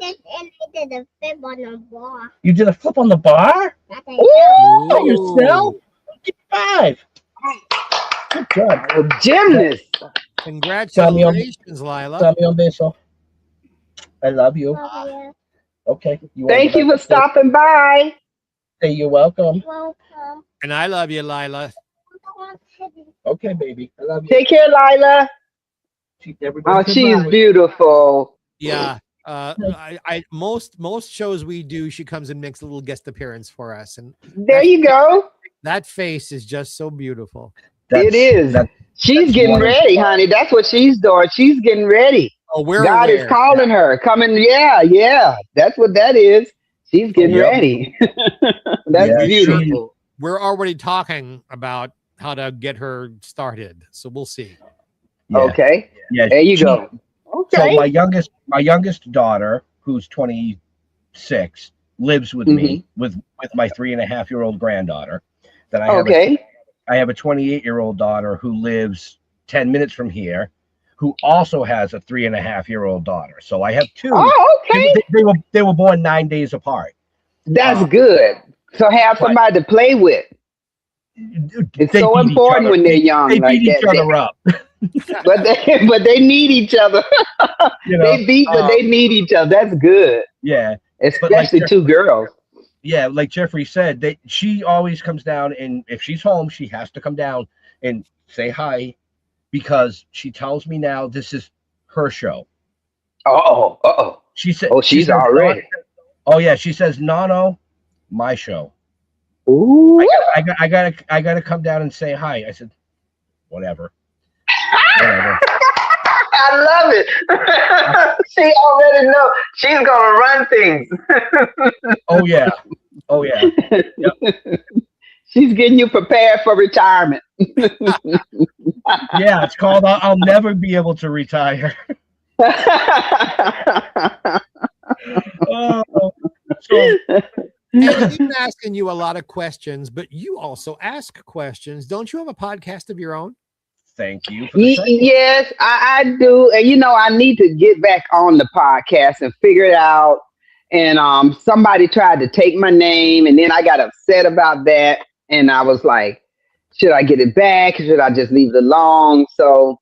did a flip on the bar. You did a flip on the bar? Ooh. By yourself? Give me 5. Good job. Gymnast. Congratulations, Lila. Dame un beso. I love you. Love you. Okay. Thank you for stopping by. Hey, you're welcome. Welcome. And I love you, Lila. Okay, baby. I love you. Take care, Lila. She's beautiful. Yeah. Most shows we do, she comes and makes a little guest appearance for us, and there you go. That face is just so beautiful. It is. She's getting ready, honey. That's what she's doing. She's getting ready. Oh, God is calling her. Coming. Yeah. That's what that is. She's getting ready. That's beautiful. We're already talking about how to get her started, so we'll see. Yeah. Okay. Yeah. There you go. Okay. So my youngest daughter, who's 26, lives with me with my 3.5-year-old granddaughter. Then I have a 28-year-old daughter who lives 10 minutes from here, who also has a 3.5-year-old daughter. So I have 2. Oh, okay. They were born 9 days apart. That's good. So have somebody to play with. It's so important when they're young. They beat each other up. but they need each other. They beat, but they need each other. That's good. Yeah. Especially 2 girls. Yeah, like Jeffrey said, she always comes down, and if she's home, she has to come down and say hi, because she tells me now this is her show. She said, she's already. Oh yeah, she says, no, my show. Ooh. I gotta come down and say hi. I said, whatever. I love it. She already knows she's gonna run things. Oh yeah. Yep. She's getting you prepared for retirement. Yeah, it's called I'll Never Be Able to Retire. Oh, so And I've been asking you a lot of questions, but you also ask questions. Don't you have a podcast of your own? thank you for the segment. Yes, I do. And I need to get back on the podcast and figure it out. And somebody tried to take my name, and then I got upset about that. And I was like, should I get it back? Should I just leave it alone? So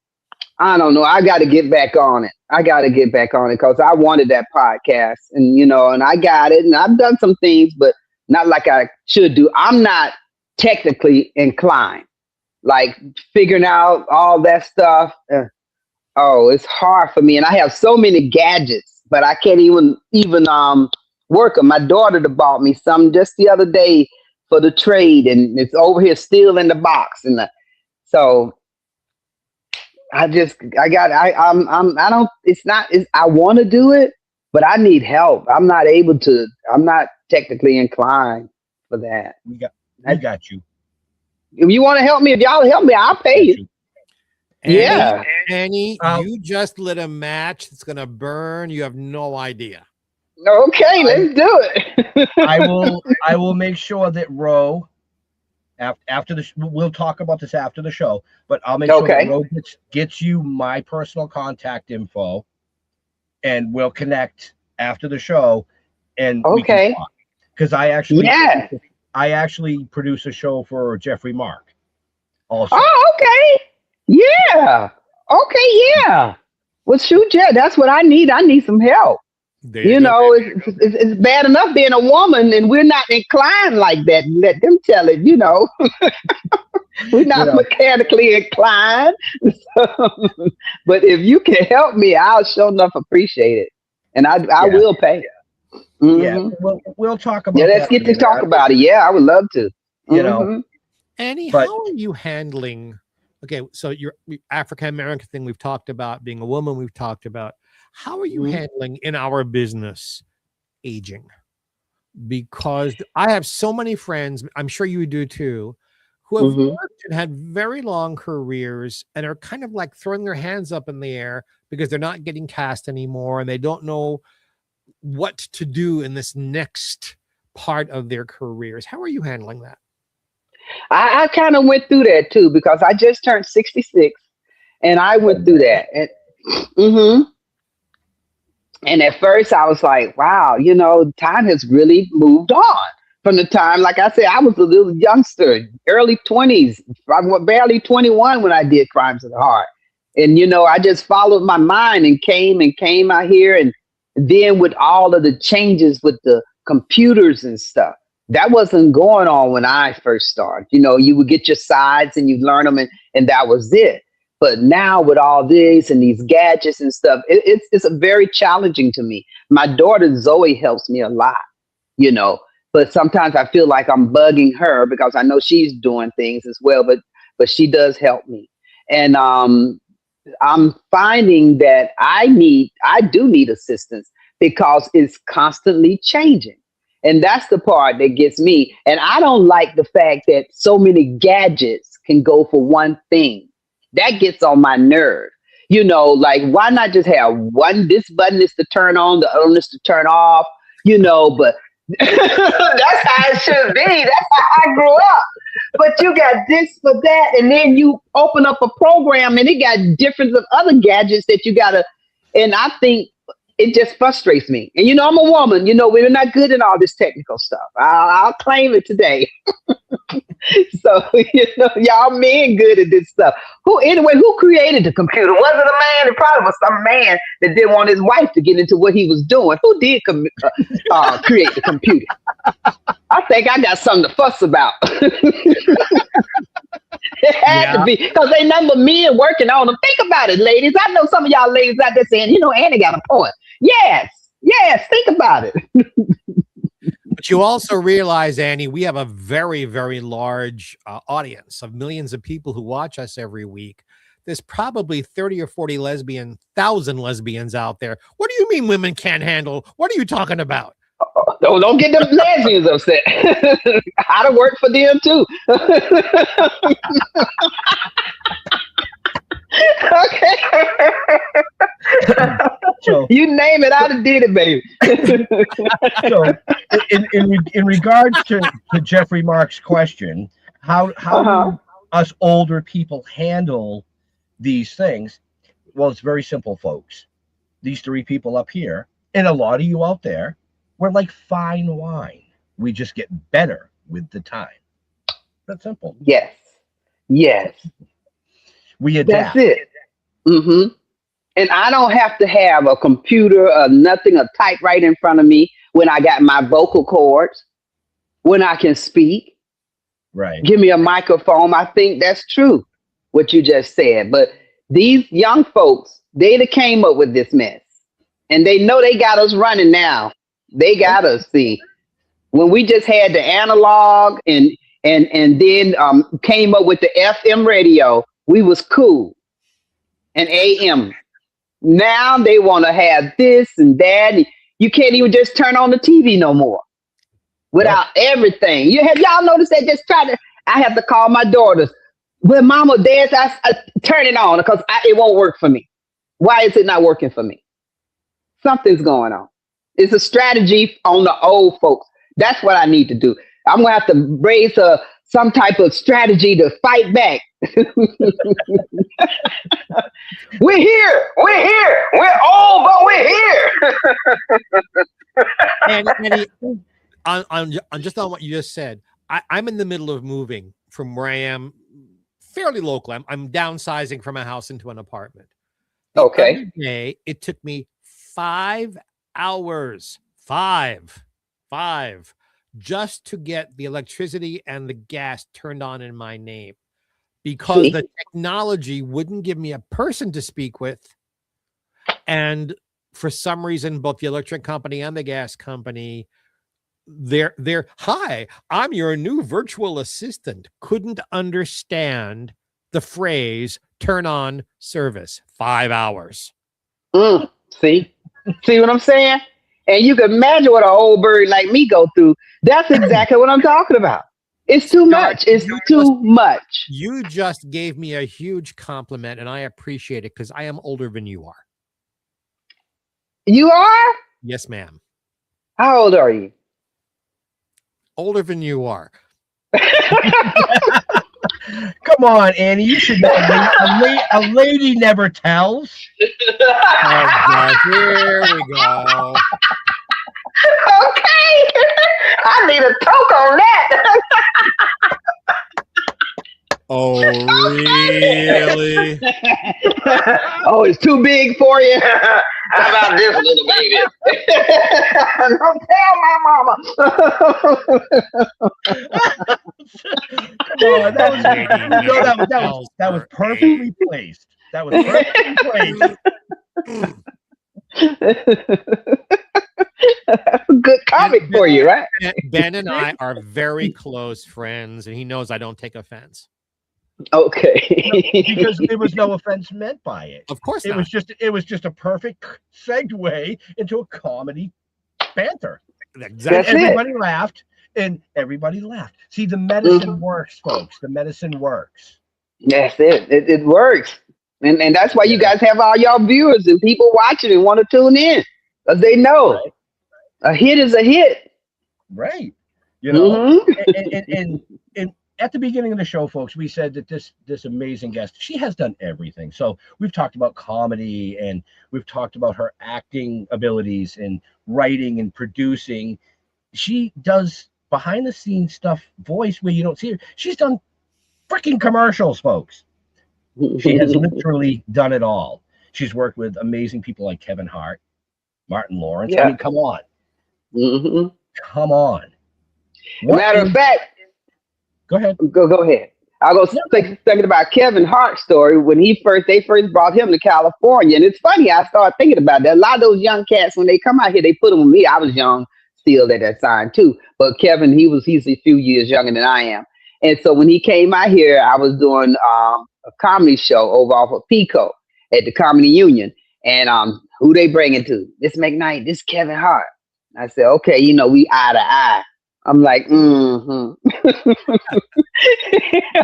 I don't know. I got to get back on it. Because I wanted that podcast, and and I got it, and I've done some things, but not like I should do. I'm not technically inclined, like figuring out all that stuff. It's hard for me, and I have so many gadgets, but I can't even work them. My daughter bought me some just the other day for the trade, and it's over here still in the box, and so. I want to do it, but I need help. I'm not technically inclined for that. I got you. If you want to help me, if y'all help me, I'll pay you. Yeah. Annie, you just lit a match that's going to burn. You have no idea. Okay, let's do it. I will make sure that Ro, after the we'll talk about this after the show, but I'll make sure that Ro gets you my personal contact info, and we'll connect after the show. And because I actually produce a show for Jeffrey Mark also. Oh, okay. Yeah. Okay, yeah. Well, shoot, yeah, that's what I need. I need some help. It's bad enough being a woman, and we're not inclined like that. Let them tell it, We're not mechanically inclined. But if you can help me, I'll sure enough appreciate it. And I will pay. Mm-hmm. Yeah, we'll talk about that. Yeah, let's get to talk about it. Yeah, I would love to. Annie, how are you handling? Okay, so your African American thing we've talked about, being a woman we've talked about. How are you handling in our business aging? Because I have so many friends, I'm sure you do too, who have worked and had very long careers and are kind of like throwing their hands up in the air because they're not getting cast anymore and they don't know what to do in this next part of their careers. How are you handling that? I kind of went through that too, because I just turned 66 and I went through that. And at first I was like, wow, time has really moved on from the time, like I said, I was a little youngster, early 20s. I was barely 21 when I did Crimes of the Heart. And, I just followed my mind and came out here. And then with all of the changes with the computers and stuff, that wasn't going on when I first started. You would get your sides and you'd learn them and that was it. But now with all this and these gadgets and stuff, it's very challenging to me. My daughter Zoe helps me a lot, but sometimes I feel like I'm bugging her because I know she's doing things as well, but she does help me. And I'm finding that I do need assistance because it's constantly changing. And that's the part that gets me. And I don't like the fact that so many gadgets can go for one thing. That gets on my nerve. Like, why not just have this button is to turn on, the other one is to turn off, but that's how it should be. That's how I grew up. But you got this for that, and then you open up a program and it got different of other gadgets that you gotta, and I think it just frustrates me. And I'm a woman, we're not good in all this technical stuff. I'll claim it today. So, y'all men good at this stuff. Who created the computer? Was it a man? It probably was some man that didn't want his wife to get into what he was doing. Who did create the computer? I think I got something to fuss about. It had to be, because they number men working on them. Think about it, ladies. I know some of y'all ladies out there saying, Annie got a point. Yes, think about it. But you also realize, Annie, we have a very, very large audience of millions of people who watch us every week. There's probably 30 or 40 1,000 lesbians out there. What do you mean women can't handle? What are you talking about? Don't get them lesbians upset. I'd have worked for them too. Okay. So You name it, I'd have did it, baby. so in regards to Jeffrey Mark's question, how do us older people handle these things? Well, it's very simple, folks. These three people up here, and a lot of you out there, we're like fine wine. We just get better with the time. That's simple. Yes. Yes. We adapt. That's it. Mm-hmm. And I don't have to have a computer or nothing, a typewriter in front of me when I got my vocal cords, when I can speak. Right. Give me a microphone. I think that's true, what you just said. But these young folks, they that came up with this mess. And they know they got us running now. They got us, see. When we just had the analog and then came up with the FM radio, we was cool. And AM. Now they want to have this and that. And you can't even just turn on the TV no more without everything. Y'all noticed that? I have to call my daughters. Well, mom or dad, I turn it on because it won't work for me. Why is it not working for me? Something's going on. It's a strategy on the old folks. That's what I need to do. I'm going to have to raise some type of strategy to fight back. We're here. We're old, but we're here. And on just on what you just said, I'm in the middle of moving from where I am fairly local. I'm downsizing from a house into an apartment. The other day, it took me 5 hours, five, just to get the electricity and the gas turned on in my name because the technology wouldn't give me a person to speak with. And for some reason, both the electric company and the gas company, they're hi, I'm your new virtual assistant, couldn't understand the phrase turn on service. 5 hours. See what I'm saying? And you can imagine what an old bird like me go through. That's exactly what I'm talking about. It's too much. It's too much. You just gave me a huge compliment, and I appreciate it because I am older than you are. You are? Yes, ma'am. How old are you? Older than you are. Come on, Annie. You should know. A lady never tells. Oh, God. Here we go. Okay. I need a toke on that. Oh, really? Oh, it's too big for you? How about this little baby? Don't tell my mama. Oh, that was perfectly placed. That was perfectly placed. Good comic for you, right? Ben and I are very close friends, and he knows I don't take offense. Okay. Because there was no offense meant by it. Of course it not. was just a perfect segue into a comedy banter. Exactly. And everybody laughed, and everybody laughed. See, the medicine works, folks. The medicine works. That's it. It works. And that's why you guys have all y'all viewers and people watching and want to tune in. Because they know a hit is a hit. Right. You know, and at the beginning of the show, folks, we said that this amazing guest, she has done everything. So we've talked about comedy, and we've talked about her acting abilities and writing and producing. She does behind the scenes stuff, voice where you don't see her. She's done freaking commercials, folks. She has literally done it all. She's worked with amazing people like Kevin Hart, Martin Lawrence. I mean, come on. Come on. Matter of fact, go ahead. Go ahead. I was thinking about Kevin Hart's story when they first brought him to California. And it's funny, I started thinking about that. A lot of those young cats, when they come out here, they put them with me. I was young still at that time too. But Kevin, he's a few years younger than I am. And so when he came out here, I was doing a comedy show over off of Pico at the Comedy Union. And who they bringing to? This McKnight, this Kevin Hart. I said, okay, we eye to eye. I'm like,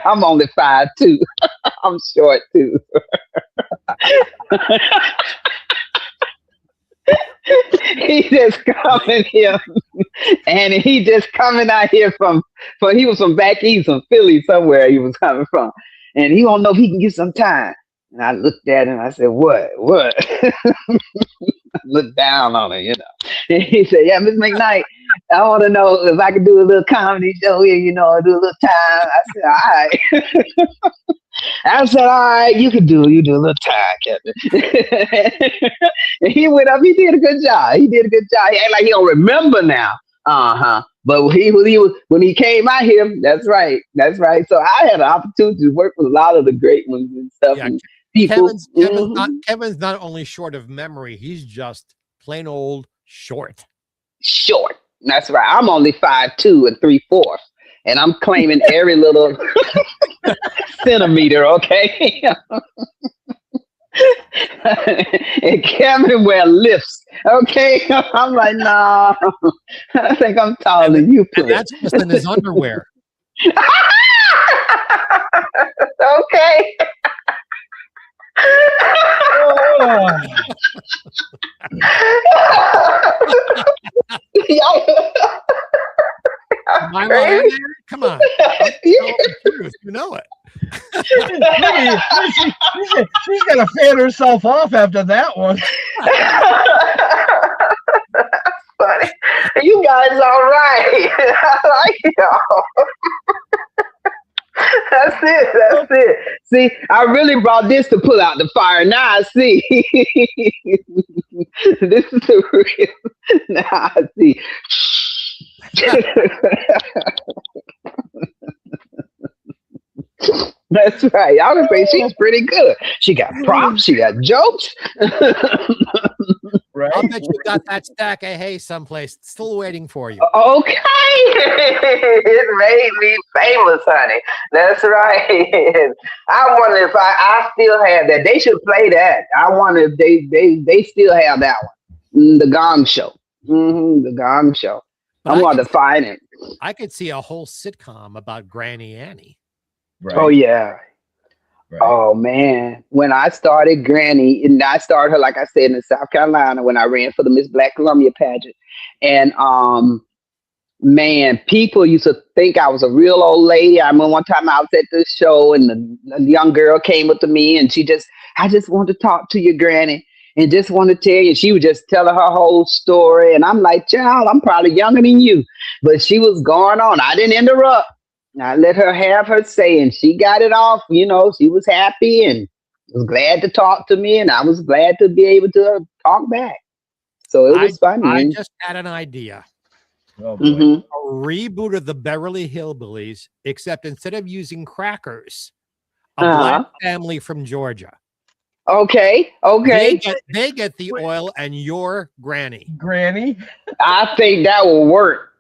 I'm only 5'2". I'm short too. He just coming here, and he just coming out here from he was from back east, from Philly somewhere he was coming from, and he don't know if he can get some time. And I looked at him, I said, what? I looked down on him, you know. And he said, yeah, Miss McKnight, I want to know if I could do a little comedy show here, you know, do a little time. I said, all right. I said, all right, you do a little time, Kevin. And he went up, he did a good job. He act like he don't remember now. But when he came out here, that's right. So I had an opportunity to work with a lot of the great ones and stuff. Yeah, and people. Kevin's not only short of memory, he's just plain old short. Short. That's right. I'm only 5'2" 3/4, and I'm claiming every little centimeter. Okay. And Kevin wear lifts. Okay. I'm like, nah. I think I'm taller than you. And that's just in his underwear. Okay. Am I lying there? Come on. You know it. She's gonna fan herself off after that one. That's funny. You guys all right. I like y'all. That's it. See, I really brought this to pull out the fire. Now I see. This is the real. Now I see. That's right. I would say she's pretty good. She got props. She got jokes. Right? I'll bet you got that stack of hay someplace still waiting for you. Okay. It made me famous, honey. That's right. I wonder if I still have that. They should play that. I wonder if they still have that one. The Gong Show. The Gong Show. I'm going to find it. I could see a whole sitcom about Granny Annie. Right. Oh, yeah. Right. Oh, man. When I started Granny, and I started her, like I said, in South Carolina when I ran for the Miss Black Columbia pageant. And, man, people used to think I was a real old lady. I remember one time I was at this show, and the young girl came up to me, and I just want to talk to you, Granny, and just want to tell you. She was just telling her whole story. And I'm like, child, I'm probably younger than you. But she was going on. I didn't interrupt. I let her have her say, and she got it off. You know, she was happy and was glad to talk to me, and I was glad to be able to talk back. So it was funny. I just had an idea. Oh, boy. Mm-hmm. A reboot of the Beverly Hillbillies, except instead of using crackers, a black family from Georgia. Okay. They get the oil, and your granny. I think that will work.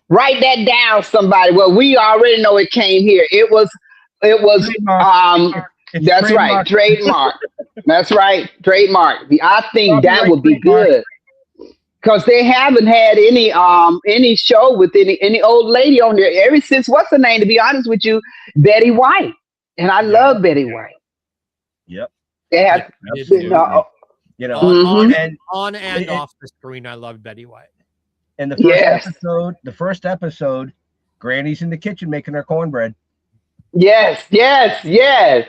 Write that down, somebody. Well, we already know it came here. It was that's right, trademark. That's right, trademark. I think that would be good. Because they haven't had any show with any old lady on there ever since, what's her name, to be honest with you, Betty White. And I love Betty White. Yep. They have, on and off the screen, I love Betty White. And the first episode, Granny's in the kitchen making her cornbread. Yes. And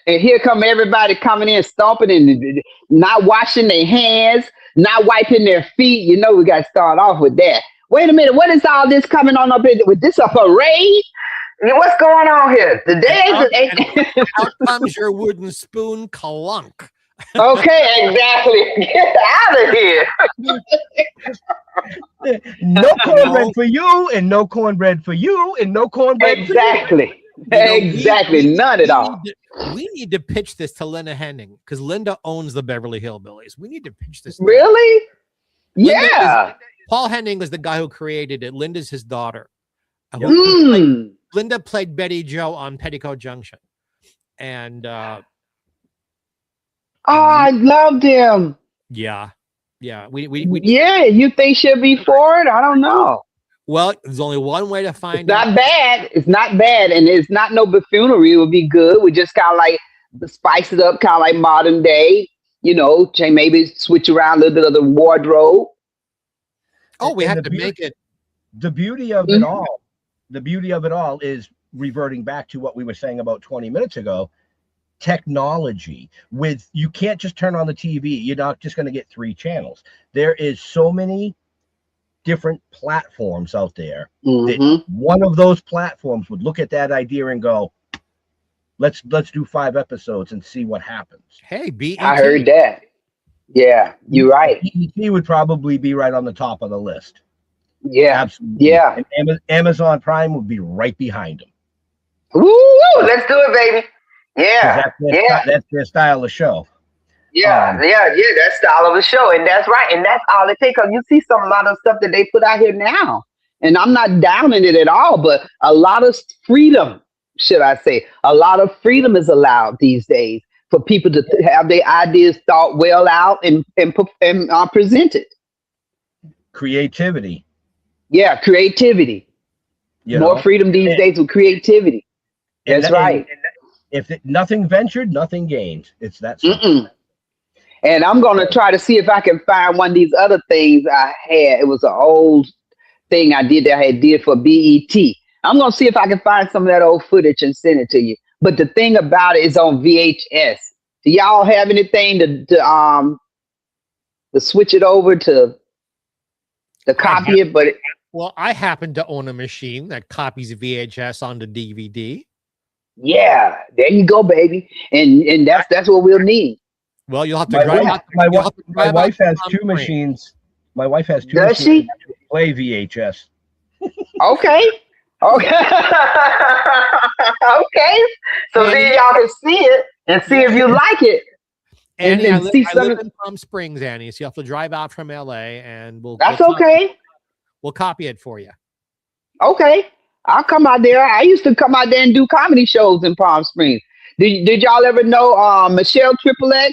here come everybody coming in, stomping and not washing their hands, not wiping their feet. You know, we got to start off with that. Wait a minute. What is all this coming on up here? Was this a parade? What's going on here? Out comes your wooden spoon, clunk. Okay, exactly. Get out of here. No cornbread for you, and no cornbread for you, and no cornbread exactly. for you. Exactly. None at all. We need to pitch this to Linda Henning, because Linda owns the Beverly Hillbillies. We need to pitch this. Really? Yeah. Paul Henning is the guy who created it. Linda's his daughter. Linda played Betty Jo on Petticoat Junction. And I loved him. Yeah. We you think she'll be for it? I don't know. Well, there's only one way to find out. It's not bad. It's not bad. And it's not no buffoonery. It would be good. We just kind of spice it up, kind of like modern day. You know, maybe switch around a little bit of the wardrobe. Oh, we And have to make it. The beauty of it all, the beauty of it all is reverting back to what we were saying about 20 minutes ago. Technology, with you can't just turn on the TV. You're not just going to get 3 channels. There is so many different platforms out there that one of those platforms would look at that idea and go, let's do 5 episodes and see what happens. Hey, BET. I heard that. Yeah, you're right. BET would probably be right on the top of the list. Yeah, absolutely. Yeah. And Amazon Prime would be right behind them. Woo! Let's do it, baby. Yeah, that's their style of show. Yeah, that's style of the show, and that's right, and that's all it takes. Cause you see a lot of stuff that they put out here now, and I'm not downing it at all, but a lot of freedom, should I say, a lot of freedom is allowed these days for people to have their ideas thought well out and presented. Creativity. Yeah, creativity. More freedom these days with creativity. That's right. If nothing ventured, nothing gained. It's that simple. And I'm going to try to see if I can find one of these other things I had. It was an old thing I did that I did for BET. I'm going to see if I can find some of that old footage and send it to you. But the thing about it is on VHS. Do y'all have anything to switch it over to copy it? But well, I happen to own a machine that copies VHS onto DVD. Yeah, there you go, baby. And that's what we'll need. Well, you'll have to drive out. My wife has 2 machines. My wife has 2 Does machines she? to play VHS. Okay. Okay. So then y'all can see it and see if you like it. Annie, and I live in Palm Springs, Annie, so you have to drive out from LA and That's okay. We'll copy it for you. Okay. I'll come out there. I used to come out there and do comedy shows in Palm Springs. Did y'all ever know Michelle Triple X?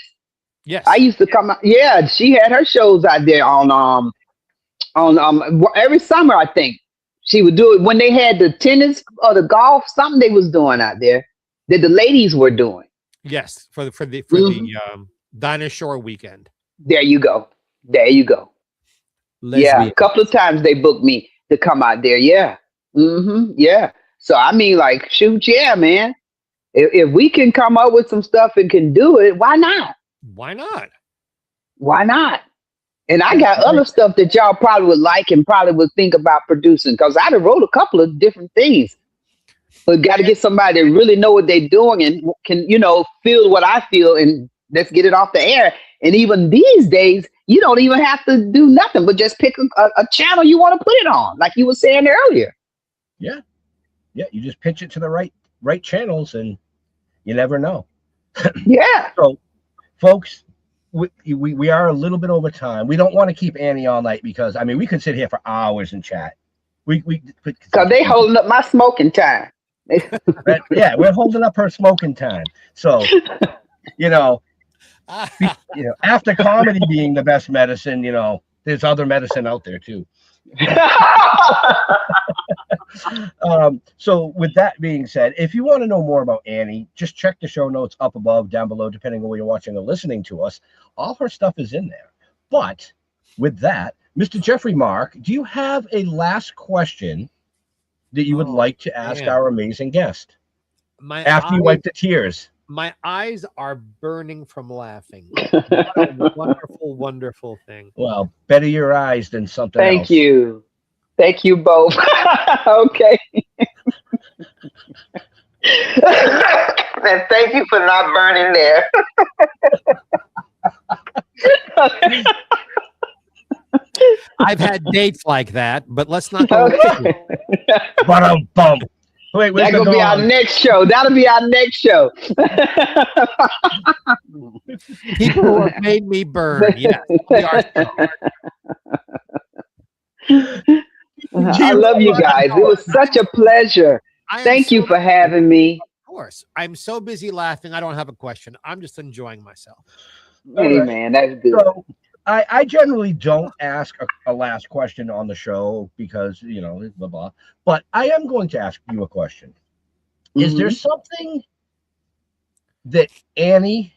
Yes. I used to come out. Yeah, she had her shows out there on every summer, I think. She would do it when they had the tennis or the golf, something they was doing out there that the ladies were doing. Yes, for the Dinah Shore weekend. There you go. Lesbian. Yeah, a couple of times they booked me to come out there. Yeah. Yeah. So I mean, like, shoot, yeah, man. If we can come up with some stuff and can do it, why not? Why not? Why not? And I got other stuff that y'all probably would like and probably would think about producing, because I done wrote a couple of different things. But got to get somebody that really know what they're doing and can, feel what I feel, and let's get it off the air. And even these days, you don't even have to do nothing but just pick a channel you want to put it on, like you were saying earlier. Yeah. Yeah, you just pitch it to the right channels, and you never know. Yeah. So, folks, we are a little bit over time. We don't want to keep Annie all night because, I mean, we could sit here for hours and chat. Because they holding up my smoking time. Yeah, we're holding up her smoking time. So, after comedy being the best medicine, there's other medicine out there too. So with that being said, if you want to know more about Annie, just check the show notes up above, down below, depending on where you're watching or listening to us. All her stuff is in there. But with that, Mr. Jeffrey Mark, do you have a last question that you would like to ask our amazing guest? After you wipe the tears. My eyes are burning from laughing. What a wonderful, wonderful thing. Well, better your eyes than something else. Thank you. Thank you both. Okay. And thank you for not burning there. I've had dates like that, but let's not go. Okay. Bum. Wait, that's gonna be our next show. That'll be our next show. People who have made me burn. Yes. I love you guys. It was such a pleasure. Thank you for having me. Of course. I'm so busy laughing. I don't have a question. I'm just enjoying myself. Hey, man, that's good. So, I generally don't ask a last question on the show because, blah, blah. But I am going to ask you a question. Is there something that Annie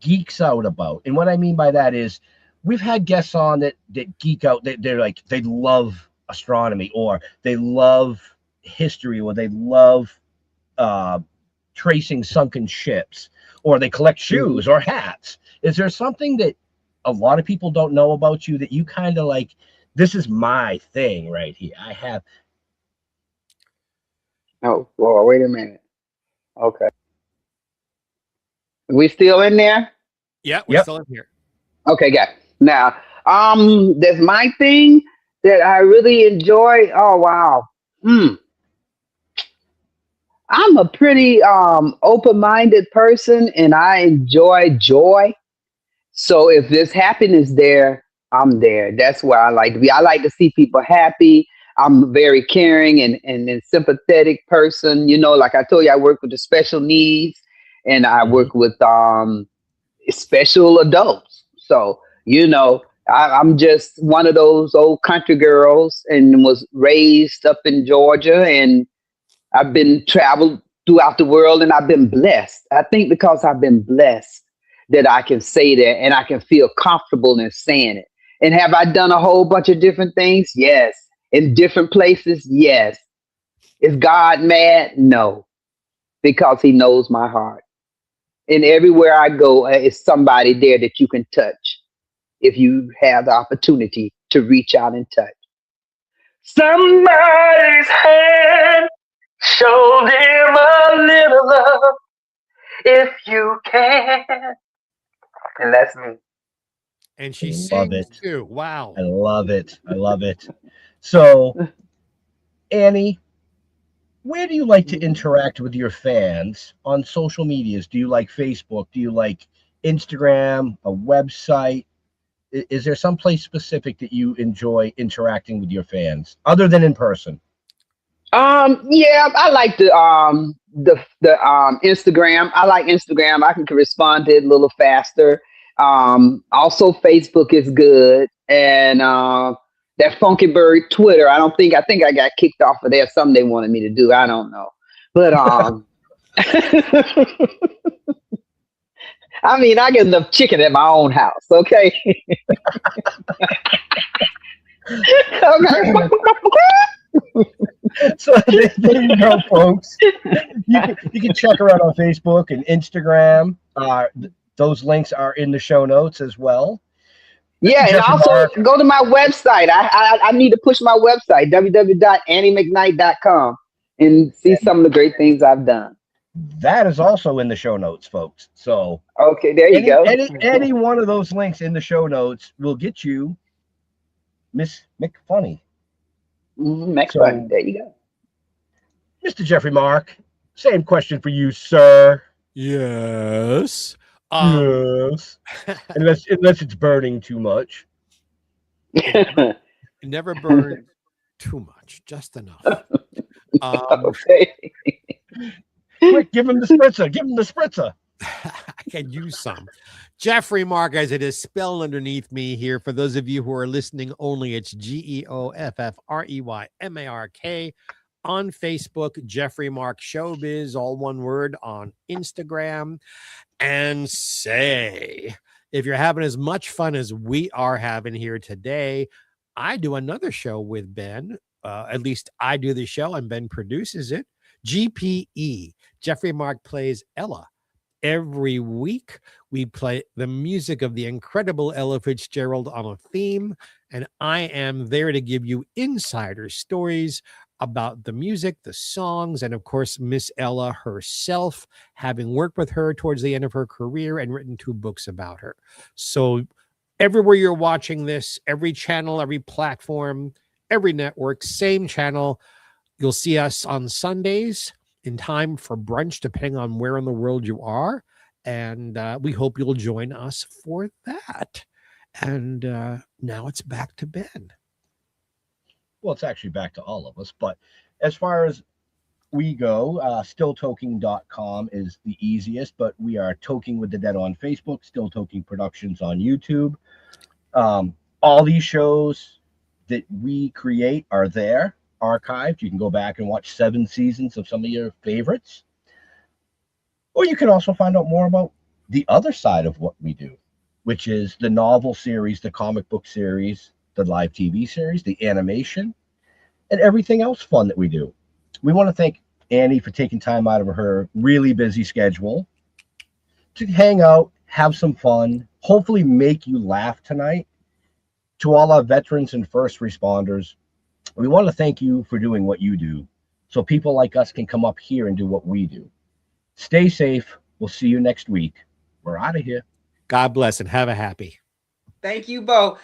geeks out about. And what I mean by that is we've had guests on that geek out. They're like, they love astronomy, or they love history, or they love tracing sunken ships, or they collect shoes or hats. Is there something that a lot of people don't know about you that you kind of like, this is my thing right here? I have. Oh, well, wait a minute. Okay. We still in there? Yeah, we're Yep. still in here. Okay, got it. Now, that's my thing that I really enjoy. Oh wow. Hmm. I'm a pretty open-minded person and I enjoy joy. So if there's happiness there, I'm there. That's where I like to be. I like to see people happy. I'm a very caring and sympathetic person. You know, like I told you, I work with the special needs and I Mhm. work with special adults. So, you know, I'm just one of those old country girls and was raised up in Georgia, and I've been traveled throughout the world and I've been blessed. I think because I've been blessed that I can say that and I can feel comfortable in saying it. And have I done a whole bunch of different things? Yes. In different places? Yes. Is God mad? No, because he knows my heart. And everywhere I go, is somebody there that you can touch if you have the opportunity to reach out and touch. Somebody's hand, show them a little love if you can. And that's me. And she Love sings it. too. Wow. I love it. I love it. So, Annie, where do you like to interact with your fans on social medias? Do you like Facebook? Do you like Instagram, a website? Is there some place specific that you enjoy interacting with your fans other than in person? Yeah, I like the Instagram. I like Instagram. I can respond to it a little faster. Also Facebook is good, and that Funky Bird Twitter. I think I got kicked off of there. Something they wanted me to do. I don't know, but I mean, I get enough chicken at my own house. Okay. Okay. So there you go, folks. You can check her out on Facebook and Instagram. Those links are in the show notes as well. Yeah, and Jeffrey also Mark, go to my website. I need to push my website, www.anniemcknight.com, and see some of the great things I've done. that is also in the show notes, folks. So Okay, there you go. any one of those links in the show notes will get you Miss McFunny. McFunny, So, there you go. Mr. Jeffrey Mark, same question for you, sir. Yes. Yes. Unless it's burning too much. It never burned too much, just enough. Okay. Quick, give him the spritzer. Give him the spritzer. I can use some. Jeffrey Mark, as it is spelled underneath me here. For those of you who are listening only, it's GeoffreyMark on Facebook. Jeffrey Mark Showbiz, all one word, on Instagram. And say, if you're having as much fun as we are having here today, I do another show with Ben. At least I do the show and Ben produces it. GPE, Jeffrey Mark Plays Ella. Every week, we play the music of the incredible Ella Fitzgerald on a theme, and I am there to give you insider stories about the music, the songs, and of course, Miss Ella herself, having worked with her towards the end of her career and written 2 books about her. So everywhere you're watching this, every channel, every platform, every network, same channel, you'll see us on Sundays in time for brunch, depending on where in the world you are. And we hope you'll join us for that. And now it's back to Ben. Well, it's actually back to all of us. But as far as we go, stilltoking.com is the easiest, but we are Toking with the Dead on Facebook, Still Toking Productions on YouTube. All these shows that we create are there, archived. You can go back and watch 7 seasons of some of your favorites. Or you can also find out more about the other side of what we do, which is the novel series, the comic book series, the live TV series, the animation, and everything else fun that we do. We want to thank Annie for taking time out of her really busy schedule to hang out, have some fun, hopefully make you laugh tonight. To all our veterans and first responders, we want to thank you for doing what you do so people like us can come up here and do what we do. Stay safe. We'll see you next week. We're out of here. God bless and have a happy. Thank you, Bo.